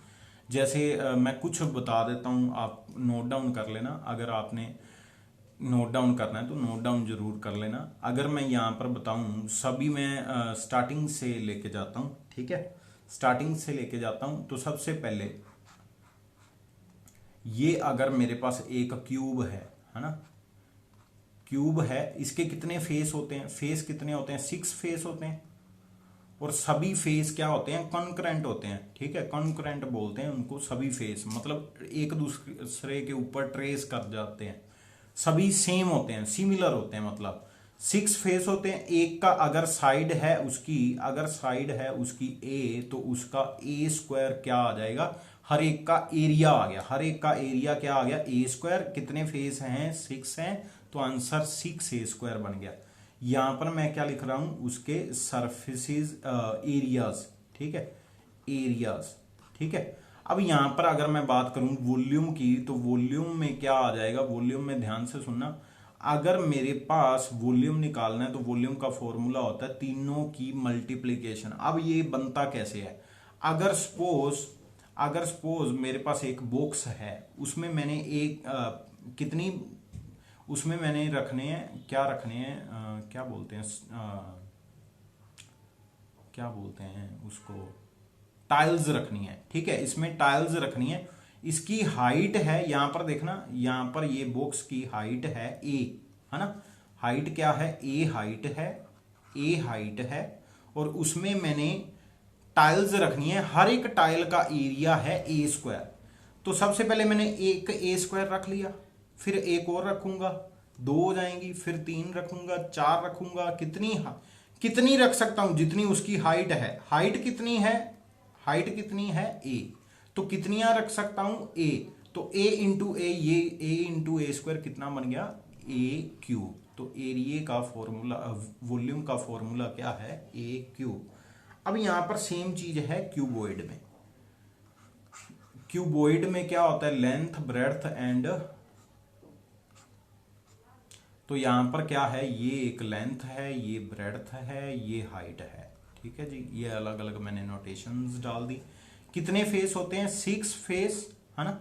जैसे मैं कुछ बता देता हूं, आप नोट डाउन कर लेना। अगर आपने नोट डाउन करना है तो नोट डाउन जरूर कर लेना। अगर मैं यहां पर बताऊं, सभी मैं स्टार्टिंग से लेके जाता हूं। ठीक है, स्टार्टिंग से लेके जाता हूं। तो सबसे पहले ये अगर मेरे पास एक क्यूब है ना, क्यूब है, इसके कितने फेस होते हैं? फेस कितने होते हैं? 6 फेस होते हैं। और सभी फेस क्या होते हैं? कॉन्करेंट होते हैं। ठीक है, कॉन्करेंट बोलते हैं उनको सभी फेस, मतलब एक दूसरे के ऊपर ट्रेस कर जाते हैं, सभी सेम होते हैं, सिमिलर होते हैं। मतलब 6 फेस होते हैं। एक का अगर साइड है उसकी ए, तो उसका ए स्क्वायर क्या आ जाएगा? हर एक का एरिया आ गया। हर एक का एरिया क्या आ गया? ए स्क्वायर। कितने फेस हैं? 6 हैं, तो आंसर 6a² बन गया। यहां पर मैं क्या लिख रहा हूं? उसके सरफेसेस एरियाज। ठीक है, एरियाज। ठीक है, अब यहां पर अगर मैं बात करूं वॉल्यूम की, तो वॉल्यूम में क्या आ जाएगा? वॉल्यूम में ध्यान से सुनना, अगर मेरे पास वॉल्यूम निकालना है तो वॉल्यूम का फॉर्मूला होता है तीनों की मल्टीप्लीकेशन। अब ये बनता कैसे है? अगर सपोज मेरे पास एक बॉक्स है, उसमें मैंने कितनी उसमें मैंने रखने हैं, क्या रखने हैं, क्या बोलते हैं उसको, टाइल्स रखनी है। ठीक है, इसमें टाइल्स रखनी है। इसकी हाइट है, यहां पर देखना, यहां पर ये बॉक्स की हाइट है ए, है ना। हाइट क्या है? ए हाइट है, और उसमें मैंने टाइल्स रखनी है। हर एक टाइल का एरिया है ए स्क्वायर। तो सबसे पहले मैंने एक ए स्क्वायर रख लिया, फिर एक और रखूंगा, 2 हो जाएंगी, फिर 3 रखूंगा, 4 रखूंगा। कितनी रख सकता हूं? जितनी उसकी हाइट है। हाइट कितनी है? ए। तो कितनियां रख सकता हूं? ए। तो ए इंटू ए, ये ए इंटू ए स्क्वायर कितना बन गया? ए क्यूब। तो एरिया का फॉर्मूला, वॉल्यूम का फॉर्मूला क्या है? ए क्यूब। अब यहां पर सेम चीज है क्यूबॉइड में। क्यूबॉइड में क्या होता है? लेंथ, ब्रेड्थ एंड, तो यहां पर क्या है? ये एक लेंथ है, ये ब्रेड्थ है, ये हाइट है। ठीक है जी, ये अलग अलग मैंने नोटेशंस डाल दी। कितने फेस होते हैं? 6 फेस, है ना।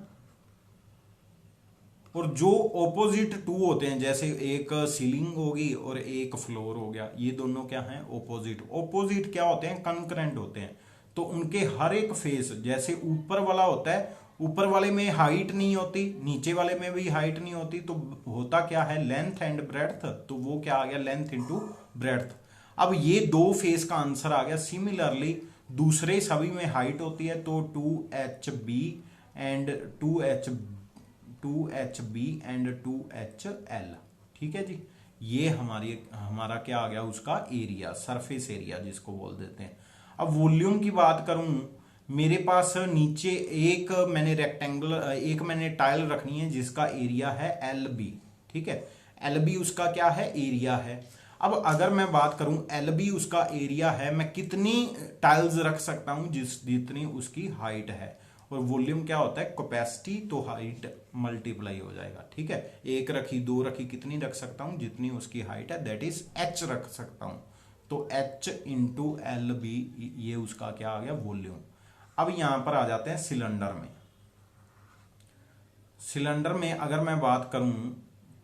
और जो ऑपोजिट 2 होते हैं, जैसे एक सीलिंग होगी और एक फ्लोर हो गया, ये दोनों क्या हैं? ऑपोजिट क्या होते हैं? कंकरेंट होते हैं। तो उनके हर एक फेस, जैसे ऊपर वाला होता है, ऊपर वाले में हाइट नहीं होती, नीचे वाले में भी हाइट नहीं होती, तो होता क्या है? Length and breadth. तो वो क्या आ गया? Length into breadth. अब ये 2 फेस का आंसर आ गया। सिमिलरली दूसरे सभी में हाइट होती है, तो 2HB and 2HB and 2HL। ठीक है जी, ये हमारा क्या आ गया? उसका एरिया, सरफेस एरिया जिसको बोल देते हैं। अब वॉल्यूम की बात करूं, मेरे पास नीचे एक मैंने टाइल रखनी है जिसका एरिया है LB। ठीक है। एल बी उसका क्या है, एरिया है। अब अगर मैं बात करूं एल बी उसका एरिया है, मैं कितनी टाइल्स रख सकता हूं जितनी उसकी हाइट है, और वॉल्यूम क्या होता है, कैपेसिटी, तो हाइट मल्टीप्लाई हो जाएगा, ठीक है। एक रखी, दो रखी, कितनी रख सकता हूं, जितनी उसकी हाइट है, दैट इज एच रख सकता हूं। तो एच इंटू एल बी, ये उसका क्या आ गया, वॉल्यूम। अब यहां पर आ जाते हैं सिलेंडर में। सिलेंडर में अगर मैं बात करूं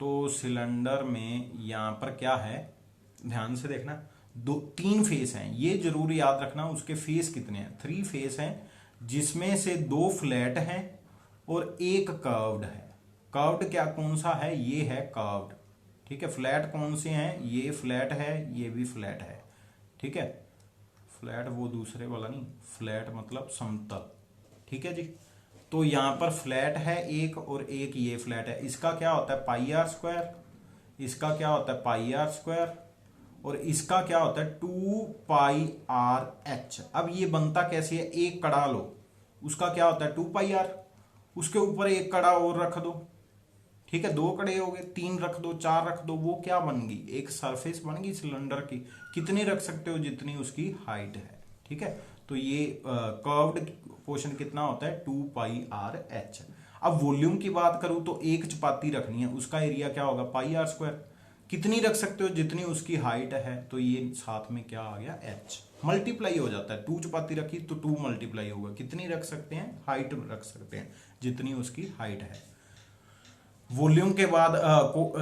तो सिलेंडर में यहां पर क्या है, ध्यान से देखना, दो तीन फेस हैं, ये जरूर याद रखना। उसके फेस कितने हैं, 3 फेस हैं, जिसमें से 2 फ्लैट हैं और एक कर्व्ड है। कर्व्ड क्या कौन सा है, ये है कर्व्ड, ठीक है। फ्लैट कौन से हैं, ये फ्लैट है, ये भी फ्लैट है, ठीक है। फ्लैट वो दूसरे वाला नहीं, फ्लैट मतलब समतल, ठीक है जी। तो यहां पर फ्लैट है एक, और एक ये फ्लैट है। इसका क्या होता है, पाई आर स्क्वायर, इसका क्या होता है, पाई आर स्क्वायर, और इसका क्या होता है, 2 पाई आर एच। अब ये बनता कैसे है, एक कड़ा लो, उसका क्या होता है 2 पाई आर, उसके ऊपर एक कड़ा और रख दो, ठीक है। 2 कड़े हो गए, 3 रख दो, 4 रख दो, वो क्या बन गई, एक सरफेस बन गई सिलेंडर की। कितनी रख सकते हो, जितनी उसकी हाइट है, ठीक है। तो ये कर्व्ड पोर्शन कितना होता है, 2 पाई आर एच। अब वॉल्यूम की बात करूं तो एक चपाती रखनी है, उसका एरिया क्या होगा, पाई आर स्क्वायर। कितनी रख सकते हो, जितनी उसकी हाइट है, तो ये साथ में क्या आ गया, एच मल्टीप्लाई हो जाता है। 2 चपाती रखी तो 2 मल्टीप्लाई होगा, कितनी रख सकते हैं, हाइट रख सकते हैं, जितनी उसकी हाइट है। वॉल्यूम के बाद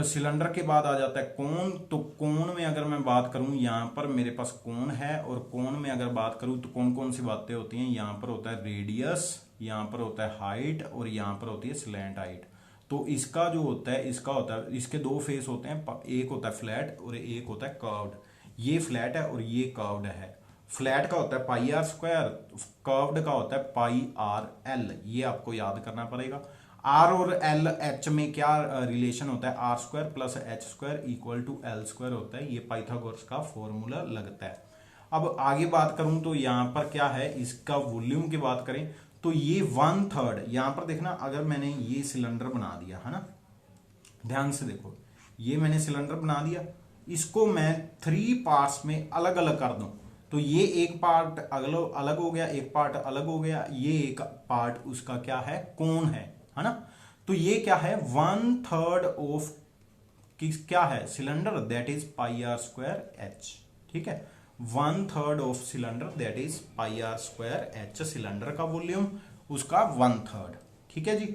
सिलेंडर के बाद आ जाता है कोण। तो कोण में अगर मैं बात करूं, यहां पर मेरे पास कोण है, और कोण में अगर बात करूं तो कौन कौन सी बातें होती हैं, यहां पर होता है रेडियस, यहां पर होता है हाइट, और यहां पर होती है स्लैंट हाइट। तो इसका जो होता है, इसका होता है, इसके 2 फेस होते हैं, एक होता है फ्लैट और एक होता है कर्व्ड। ये फ्लैट है और ये कर्व्ड है। फ्लैट का होता है पाई आर स्क्वायर, कर्व्ड का होता है पाई आर एल। ये आपको याद करना पड़ेगा। आर और एल एच में क्या रिलेशन होता है, R square plus H square equal to L square होता है। ये पाइथागोरस का फॉर्मूला लगता है। अब आगे बात करूं तो यहां पर क्या है, इसका वॉल्यूम की बात करें तो ये 1/3, यहां पर देखना, अगर मैंने ये सिलेंडर बना दिया है ना, ध्यान से देखो, ये मैंने सिलेंडर बना दिया, इसको मैं 3 पार्ट्स में अलग अलग कर दूं, तो ये एक पार्ट अलग अलग हो गया, एक पार्ट अलग हो गया, ये एक पार्ट उसका क्या है, कोण है ना। तो ये क्या है, 1/3 ऑफ किस क्या है, cylinder, that is pi R square H, ठीक है। 1/3 of cylinder, that is pi R square H. Cylinder का वॉल्यूम उसका 1/3, ठीक है जी।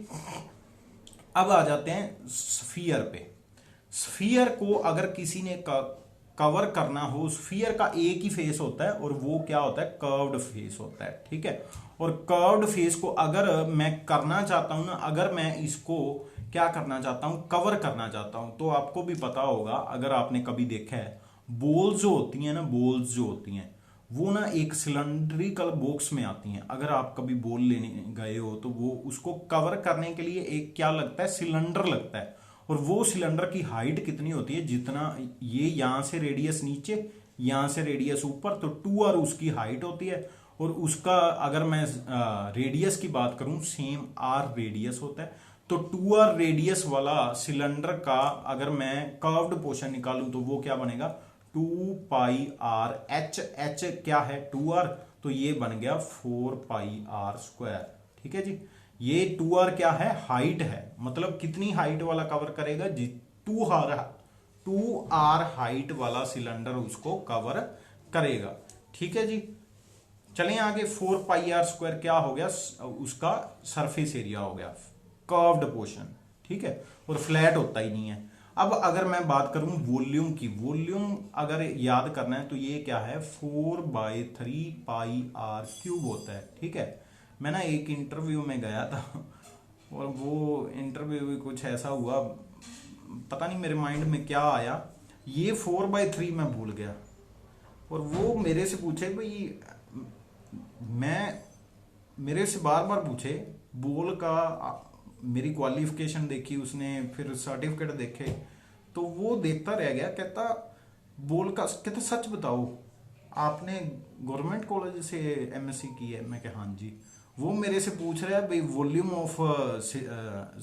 अब आ जाते हैं स्फीयर पे। स्फीयर को अगर किसी ने कवर करना हो, स्फीयर का एक ही फेस होता है, और वो क्या होता है, कर्व्ड फेस होता है, ठीक है। और कर्व्ड फेस को अगर मैं करना चाहता हूं ना, अगर मैं इसको क्या करना चाहता हूं, कवर करना चाहता हूं, तो आपको भी पता होगा, अगर आपने कभी देखा है, बॉल्स जो होती हैं ना, बॉल्स जो होती हैं वो ना एक सिलेंड्रिकल बॉक्स में आती हैं। अगर आप कभी बॉल लेने गए हो तो वो उसको कवर करने के लिए एक क्या लगता है, सिलेंडर लगता है। और वो सिलेंडर की हाइट कितनी होती है, जितना ये यहां से रेडियस नीचे, यहां से रेडियस ऊपर, तो 2r उसकी हाइट होती है। और उसका अगर मैं रेडियस की बात करूं, सेम r रेडियस होता है। तो 2r रेडियस वाला सिलेंडर का अगर मैं कर्व्ड पोर्शन निकालूं तो वो क्या बनेगा, 2 पाई आर एच। एच क्या है, 2r, तो ये बन गया 4 पाई आर स्क्वायर, ठीक है जी। ये 2r क्या है, हाइट है, मतलब कितनी हाइट वाला कवर करेगा जी, 2r हाइट वाला सिलेंडर उसको कवर करेगा, ठीक है जी। चलें आगे, 4 पाई आर स्क्वायर क्या हो गया, उसका सरफेस एरिया हो गया, कर्व्ड पोर्शन, ठीक है। और फ्लैट होता ही नहीं है। अब अगर मैं बात करूं वॉल्यूम की, वॉल्यूम अगर याद करना है तो ये क्या है, 4/3 पाई आर क्यूब होता है, ठीक है। मैं ना एक इंटरव्यू में गया था, और वो इंटरव्यू भी कुछ ऐसा हुआ, पता नहीं मेरे माइंड में क्या आया, ये 4/3 मैं भूल गया। और वो मेरे से पूछे भाई, मैं मेरे से बार बार पूछे, बोल का मेरी क्वालिफिकेशन देखी उसने, फिर सर्टिफिकेट देखे, तो वो देखता रह गया, कहता बोल का, कहता सच बताओ आपने गवर्नमेंट कॉलेज से एमएससी की है। मैं कहा हाँ जी। वो मेरे से पूछ रहा है भाई वॉल्यूम ऑफ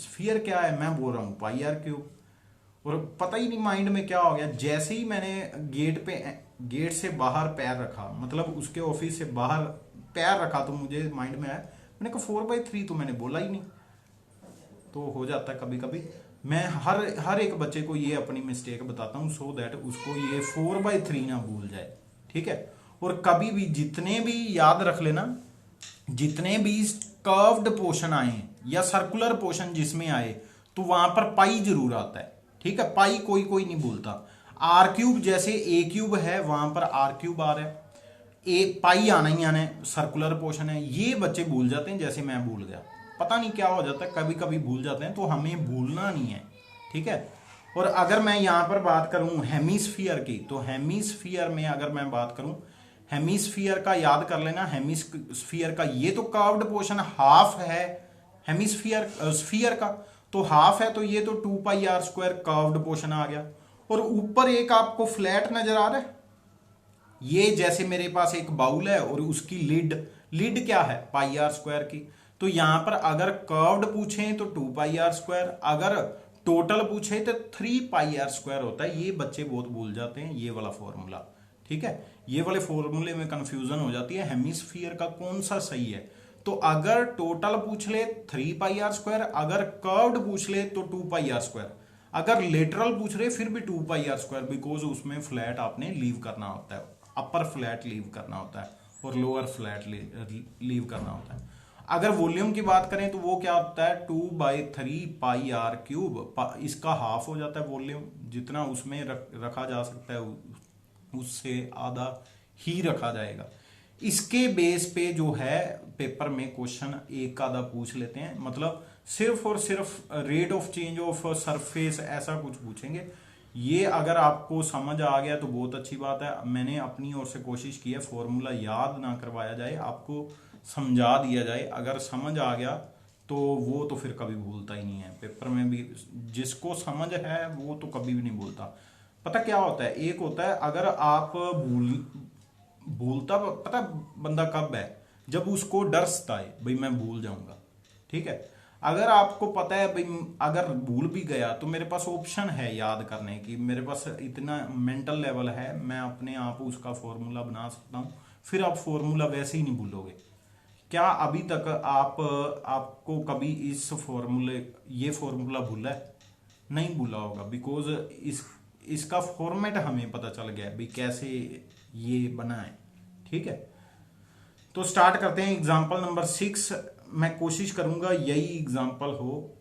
स्फीयर क्या है, मैं बोल रहा हूँ पाई आर क्यूब। और पता ही नहीं माइंड में क्या हो गया, जैसे ही मैंने गेट से बाहर पैर रखा, मतलब उसके ऑफिस से बाहर पैर रखा, तो मुझे माइंड में आया, मैंने कहा 4/3 तो मैंने बोला ही नहीं। तो हो जाता है कभी कभी। मैं हर एक बच्चे को ये अपनी मिस्टेक बताता हूँ, सो दैट उसको ये 4/3 ना भूल जाए, ठीक है। और कभी भी जितने भी याद रख लेना, जितने भी कर्व्ड पोर्शन आए या सर्कुलर पोर्शन जिसमें आए, तो वहां पर पाई जरूर आता है, ठीक है। पाई कोई कोई नहीं भूलता। आर क्यूब, जैसे ए क्यूब है वहां पर आर क्यूब आ रहा है, ए पाई आना ही आना है, सर्कुलर पोर्शन है। ये बच्चे भूल जाते हैं, जैसे मैं भूल गया, पता नहीं क्या हो जाता है, कभी कभी भूल जाते हैं, तो हमें भूलना नहीं है, ठीक है। और अगर मैं यहां पर बात करूं हेमिस्फीयर की, तो हेमिस्फीयर में अगर मैं बात करूं, हेमिस्फीयर का याद कर लेना, हेमिस्फीयर का ये तो कर्व्ड पोर्शन हाफ है, हेमिस्फीयर स्फीयर का तो हाफ है, तो ये तो 2πr² कर्व्ड पोर्शन आ गया। और ऊपर एक आपको फ्लैट नजर आ रहा है, ये जैसे मेरे पास एक बाउल है और उसकी लिड क्या है, πr² की। तो यहां पर अगर कर्व्ड पूछे तो 2πr², अगर टोटल पूछे तो 3πr² होता है। ये बच्चे बहुत भूल जाते हैं ये वाला फॉर्मूला, ठीक है। ये वाले फॉर्मूले में कंफ्यूजन हो जाती है, हेमिस्फीयर का कौन सा सही है। तो अगर टोटल पूछ ले 3πr², अगर कर्व्ड पूछ ले तो 2πr², अगर लेटरल पूछ रहे फिर भी 2πr², बिकॉज उसमें फ्लैट आपने लीव करना होता है, अपर फ्लैट लीव करना होता है और लोअर फ्लैट लीव करना होता है। अगर वॉल्यूम की बात करें तो वो क्या होता है, 2/3πr³, इसका हाफ हो जाता है वॉल्यूम, जितना उसमें रखा जा सकता है उससे आधा ही रखा जाएगा। इसके बेस पे जो है पेपर में क्वेश्चन एक आधा पूछ लेते हैं, मतलब सिर्फ और सिर्फ rate of change of surface ऐसा कुछ पूछेंगे। ये अगर आपको समझ आ गया तो बहुत अच्छी बात है। मैंने अपनी ओर से कोशिश की है फॉर्मूला याद ना करवाया जाए, आपको समझा दिया जाए। अगर समझ आ गया तो वो तो फिर कभी भूलता ही नहीं है, पेपर में भी जिसको समझ है वो तो कभी भी नहीं भूलता। पता क्या होता है, एक होता है अगर आप भूलता, पता बंदा कब है, जब उसको डर सताए भाई मैं भूल जाऊंगा, ठीक है। अगर आपको पता है भाई अगर भूल भी गया तो मेरे पास ऑप्शन है याद करने की, मेरे पास इतना मेंटल लेवल है, मैं अपने आप उसका फॉर्मूला बना सकता हूं, फिर आप फॉर्मूला वैसे ही नहीं भूलोगे। क्या अभी तक आपको कभी ये फॉर्मूला भूला है? नहीं भूला होगा, बिकॉज इसका फॉर्मेट हमें पता चल गया है भाई कैसे ये बना है, ठीक है। तो स्टार्ट करते हैं एग्जांपल नंबर 6। मैं कोशिश करूंगा यही एग्जांपल हो,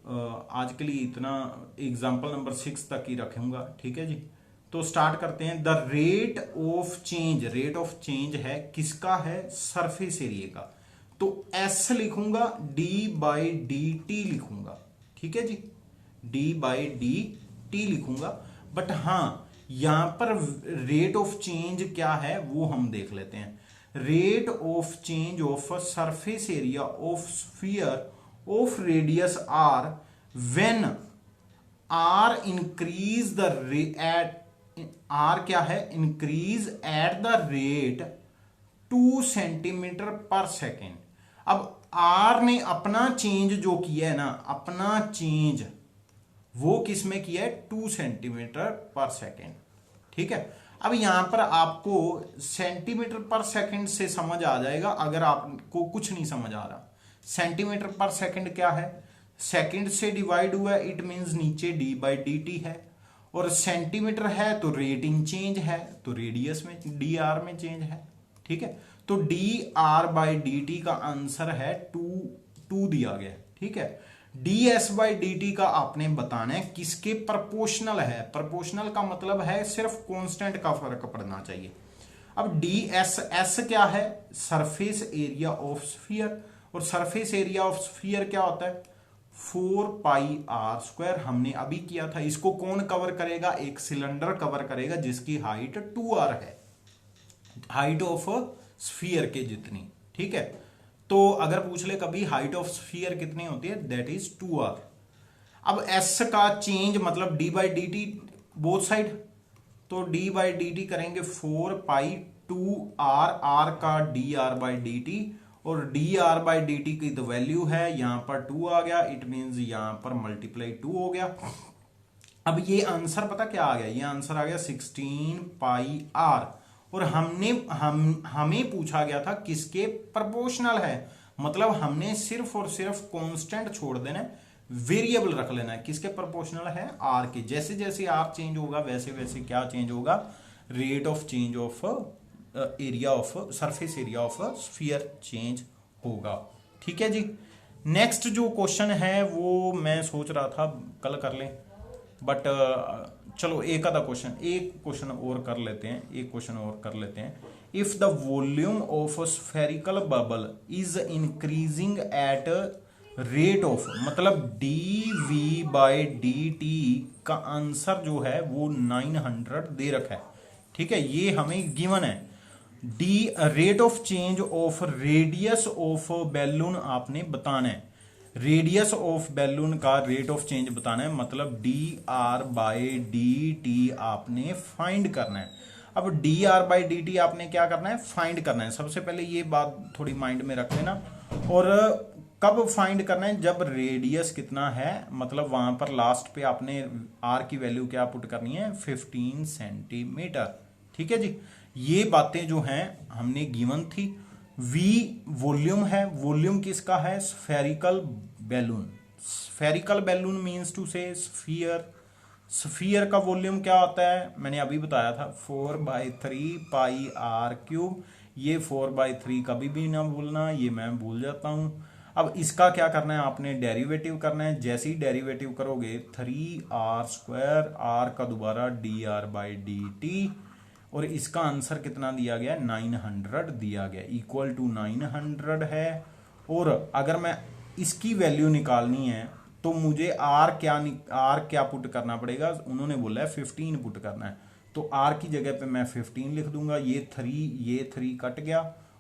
आज के लिए इतना एग्जांपल नंबर 6 तक ही रखूंगा, ठीक है जी। तो स्टार्ट करते हैं। द रेट ऑफ चेंज है किसका है, सरफेस एरिया का। तो S लिखूंगा, d/dt लिखूंगा, ठीक है जी, d/dt लिखूंगा। बट हाँ यहां पर रेट ऑफ चेंज क्या है वो हम देख लेते हैं। Rate of change of surface area of sphere of radius r when r increase the r क्या है, increase at the rate 2 centimetre पर सेकेंड। अब r ने अपना चेंज जो किया है ना, अपना चेंज वो किस में किया है, 2 सेंटीमीटर पर सेकेंड, ठीक है। अब यहां पर आपको सेंटीमीटर पर सेकंड से समझ आ जाएगा, अगर आपको कुछ नहीं समझ आ रहा। सेंटीमीटर पर सेकंड क्या है, सेकंड से डिवाइड हुआ है, इट मींस नीचे d/dt है, और सेंटीमीटर है तो रेट इन चेंज है, तो रेडियस में dr में चेंज है, ठीक है। तो dr/dt का आंसर है 2 दिया गया, ठीक है। ds/dt का आपने बताना है किसके प्रोपोर्शनल है। प्रोपोर्शनल का मतलब है सिर्फ कांस्टेंट का फर्क पड़ना चाहिए। अब ds क्या है, सरफेस एरिया ऑफ स्फीयर, और सरफेस एरिया ऑफ स्फीयर क्या होता है, 4πr²। हमने अभी किया था। इसको कौन कवर करेगा, एक सिलेंडर कवर करेगा जिसकी हाइट 2r है, हाइट ऑफ स्फीयर के जितनी, ठीक है। तो अगर पूछ ले कभी हाइट ऑफ स्फीयर कितनी होती है, दैट इज 2r। अब s का चेंज मतलब d/dt बोथ साइड, तो d/dt करेंगे 4π2r, r का dr/dt, और dr/dt की तो वैल्यू है यहां पर 2 आ गया, इट मींस यहां पर मल्टीप्लाई 2 हो गया। अब ये आंसर पता क्या आ गया, ये आंसर आ गया 16 पाई आर। और हमें पूछा गया था किसके प्रोपोर्शनल है, मतलब हमने सिर्फ और सिर्फ कांस्टेंट छोड़ देना है, वेरिएबल रख लेना है, किसके प्रोपोर्शनल है, आर के। जैसे जैसे आर चेंज होगा वैसे वैसे क्या चेंज होगा, rate of change of area of surface area of sphere change होगा। ठीक है जी। नेक्स्ट जो क्वेश्चन है वो मैं सोच रहा था कल कर लें, बट चलो एक आधा क्वेश्चन, एक क्वेश्चन और कर लेते हैं, एक क्वेश्चन और कर लेते हैं। If the volume of spherical bubble is increasing at rate of, मतलब D V by D T का आंसर जो है वो 900 दे रखा है। ठीक है, ये हमें गिवन है। D rate of change of radius of balloon आपने बताना है, रेडियस ऑफ बैलून का रेट ऑफ चेंज बताना है, मतलब D R by D T आपने फाइंड करना है। अब D R by D T आपने क्या करना है, फाइंड करना है। सबसे पहले ये बात थोड़ी माइंड में रख लेना। और कब फाइंड करना है, जब रेडियस कितना है, मतलब वहां पर लास्ट पे आपने आर की वैल्यू क्या पुट करनी है, 15 सेंटीमीटर। ठीक है जी, ये बातें जो हैं हमने गिवन थी। वी वॉल्यूम है, वॉल्यूम किसका है, spherical balloon. Spherical balloon means to say sphere, sphere का वॉल्यूम क्या होता है, मैंने अभी बताया था 4/3 पाई आर क्यूब। ये 4/3 कभी भी ना भूलना, ये मैं भूल जाता हूं। अब इसका क्या करना है, आपने डेरिवेटिव करना है। जैसे ही डेरिवेटिव करोगे 3r², आर का दोबारा dr/dt, और इसका आंसर कितना दिया गया, 900 दिया गया, इक्वल टू 900 है। और अगर मैं इसकी वैल्यू निकालनी है तो मुझे आर क्या पुट करना पड़ेगा, उन्होंने बोला है 15 पुट करना है, तो आर की जगह पे मैं 15 लिख दूंगा। ये 3 कट गया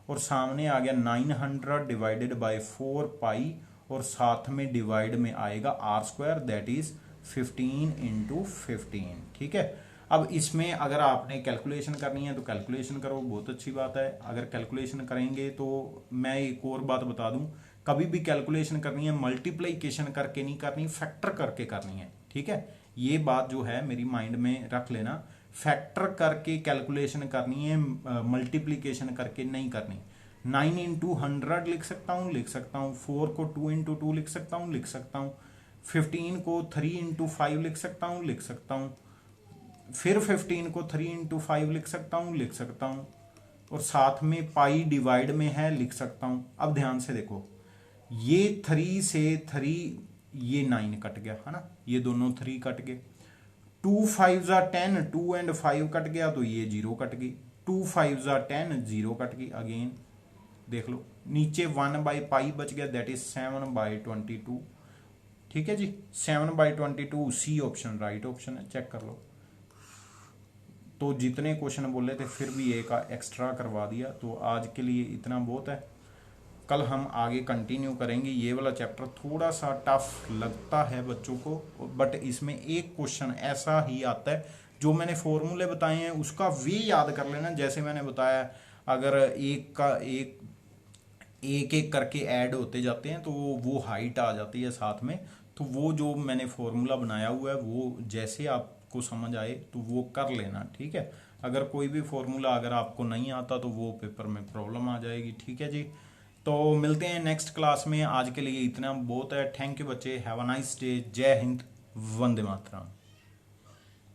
और सामने आ गया 900 डिवाइडेड बाय 4 पाई, और साथ में डिवाइड में आएगा r², दैट इज 15 इंटू 15। ठीक है, अब इसमें अगर आपने कैलकुलेशन करनी है तो कैलकुलेशन करो, बहुत अच्छी बात है। अगर कैलकुलेशन करेंगे तो मैं एक और बात बता दूं, कभी भी कैलकुलेशन करनी है मल्टीप्लिकेशन करके नहीं करनी, फैक्टर करके करनी है। ठीक है, ये बात जो है मेरी माइंड में रख लेना, फैक्टर करके कैलकुलेशन करनी है, मल्टीप्लीकेशन करके नहीं करनी। 9 इंटू 100 लिख सकता हूँ, 4 को 2 इंटू 2 लिख सकता हूँ, 15 को 3 इंटू 5 लिख सकता हूँ, फिर 15 को 3 इंटू 5 लिख सकता हूँ, और साथ में पाई डिवाइड में है लिख सकता हूँ। अब ध्यान से देखो, ये 3 से 3, ये 9 कट गया है ना, ये दोनों 3 कट गए। 2 5 10, 2 एंड 5 कट गया तो ये 0 कट गई। 2 5 10, 0 कट गई। अगेन देख लो, नीचे 1/पाई बच गया, दैट इज 7/22। ठीक है जी, 7/22, सी ऑप्शन राइट ऑप्शन है, चेक कर लो। तो जितने क्वेश्चन बोले थे फिर भी एक एक्स्ट्रा करवा दिया, तो आज के लिए इतना बहुत है। कल हम आगे कंटिन्यू करेंगे। ये वाला चैप्टर थोड़ा सा टफ लगता है बच्चों को, बट इसमें एक क्वेश्चन ऐसा ही आता है, जो मैंने फॉर्मूले बताए हैं उसका वे याद कर लेना। जैसे मैंने बताया, अगर एक करके ऐड होते जाते हैं तो वो हाइट आ जाती है साथ में, तो वो जो मैंने फॉर्मूला बनाया हुआ है वो जैसे आपको समझ आए तो वो कर लेना। ठीक है, अगर कोई भी फॉर्मूला अगर आपको नहीं आता तो वो पेपर में प्रॉब्लम आ जाएगी। ठीक है जी, तो मिलते हैं नेक्स्ट क्लास में। आज के लिए इतना बहुत है। थैंक यू बच्चे, हैव अ नाइस डे। जय हिंद, वंदे मातरम।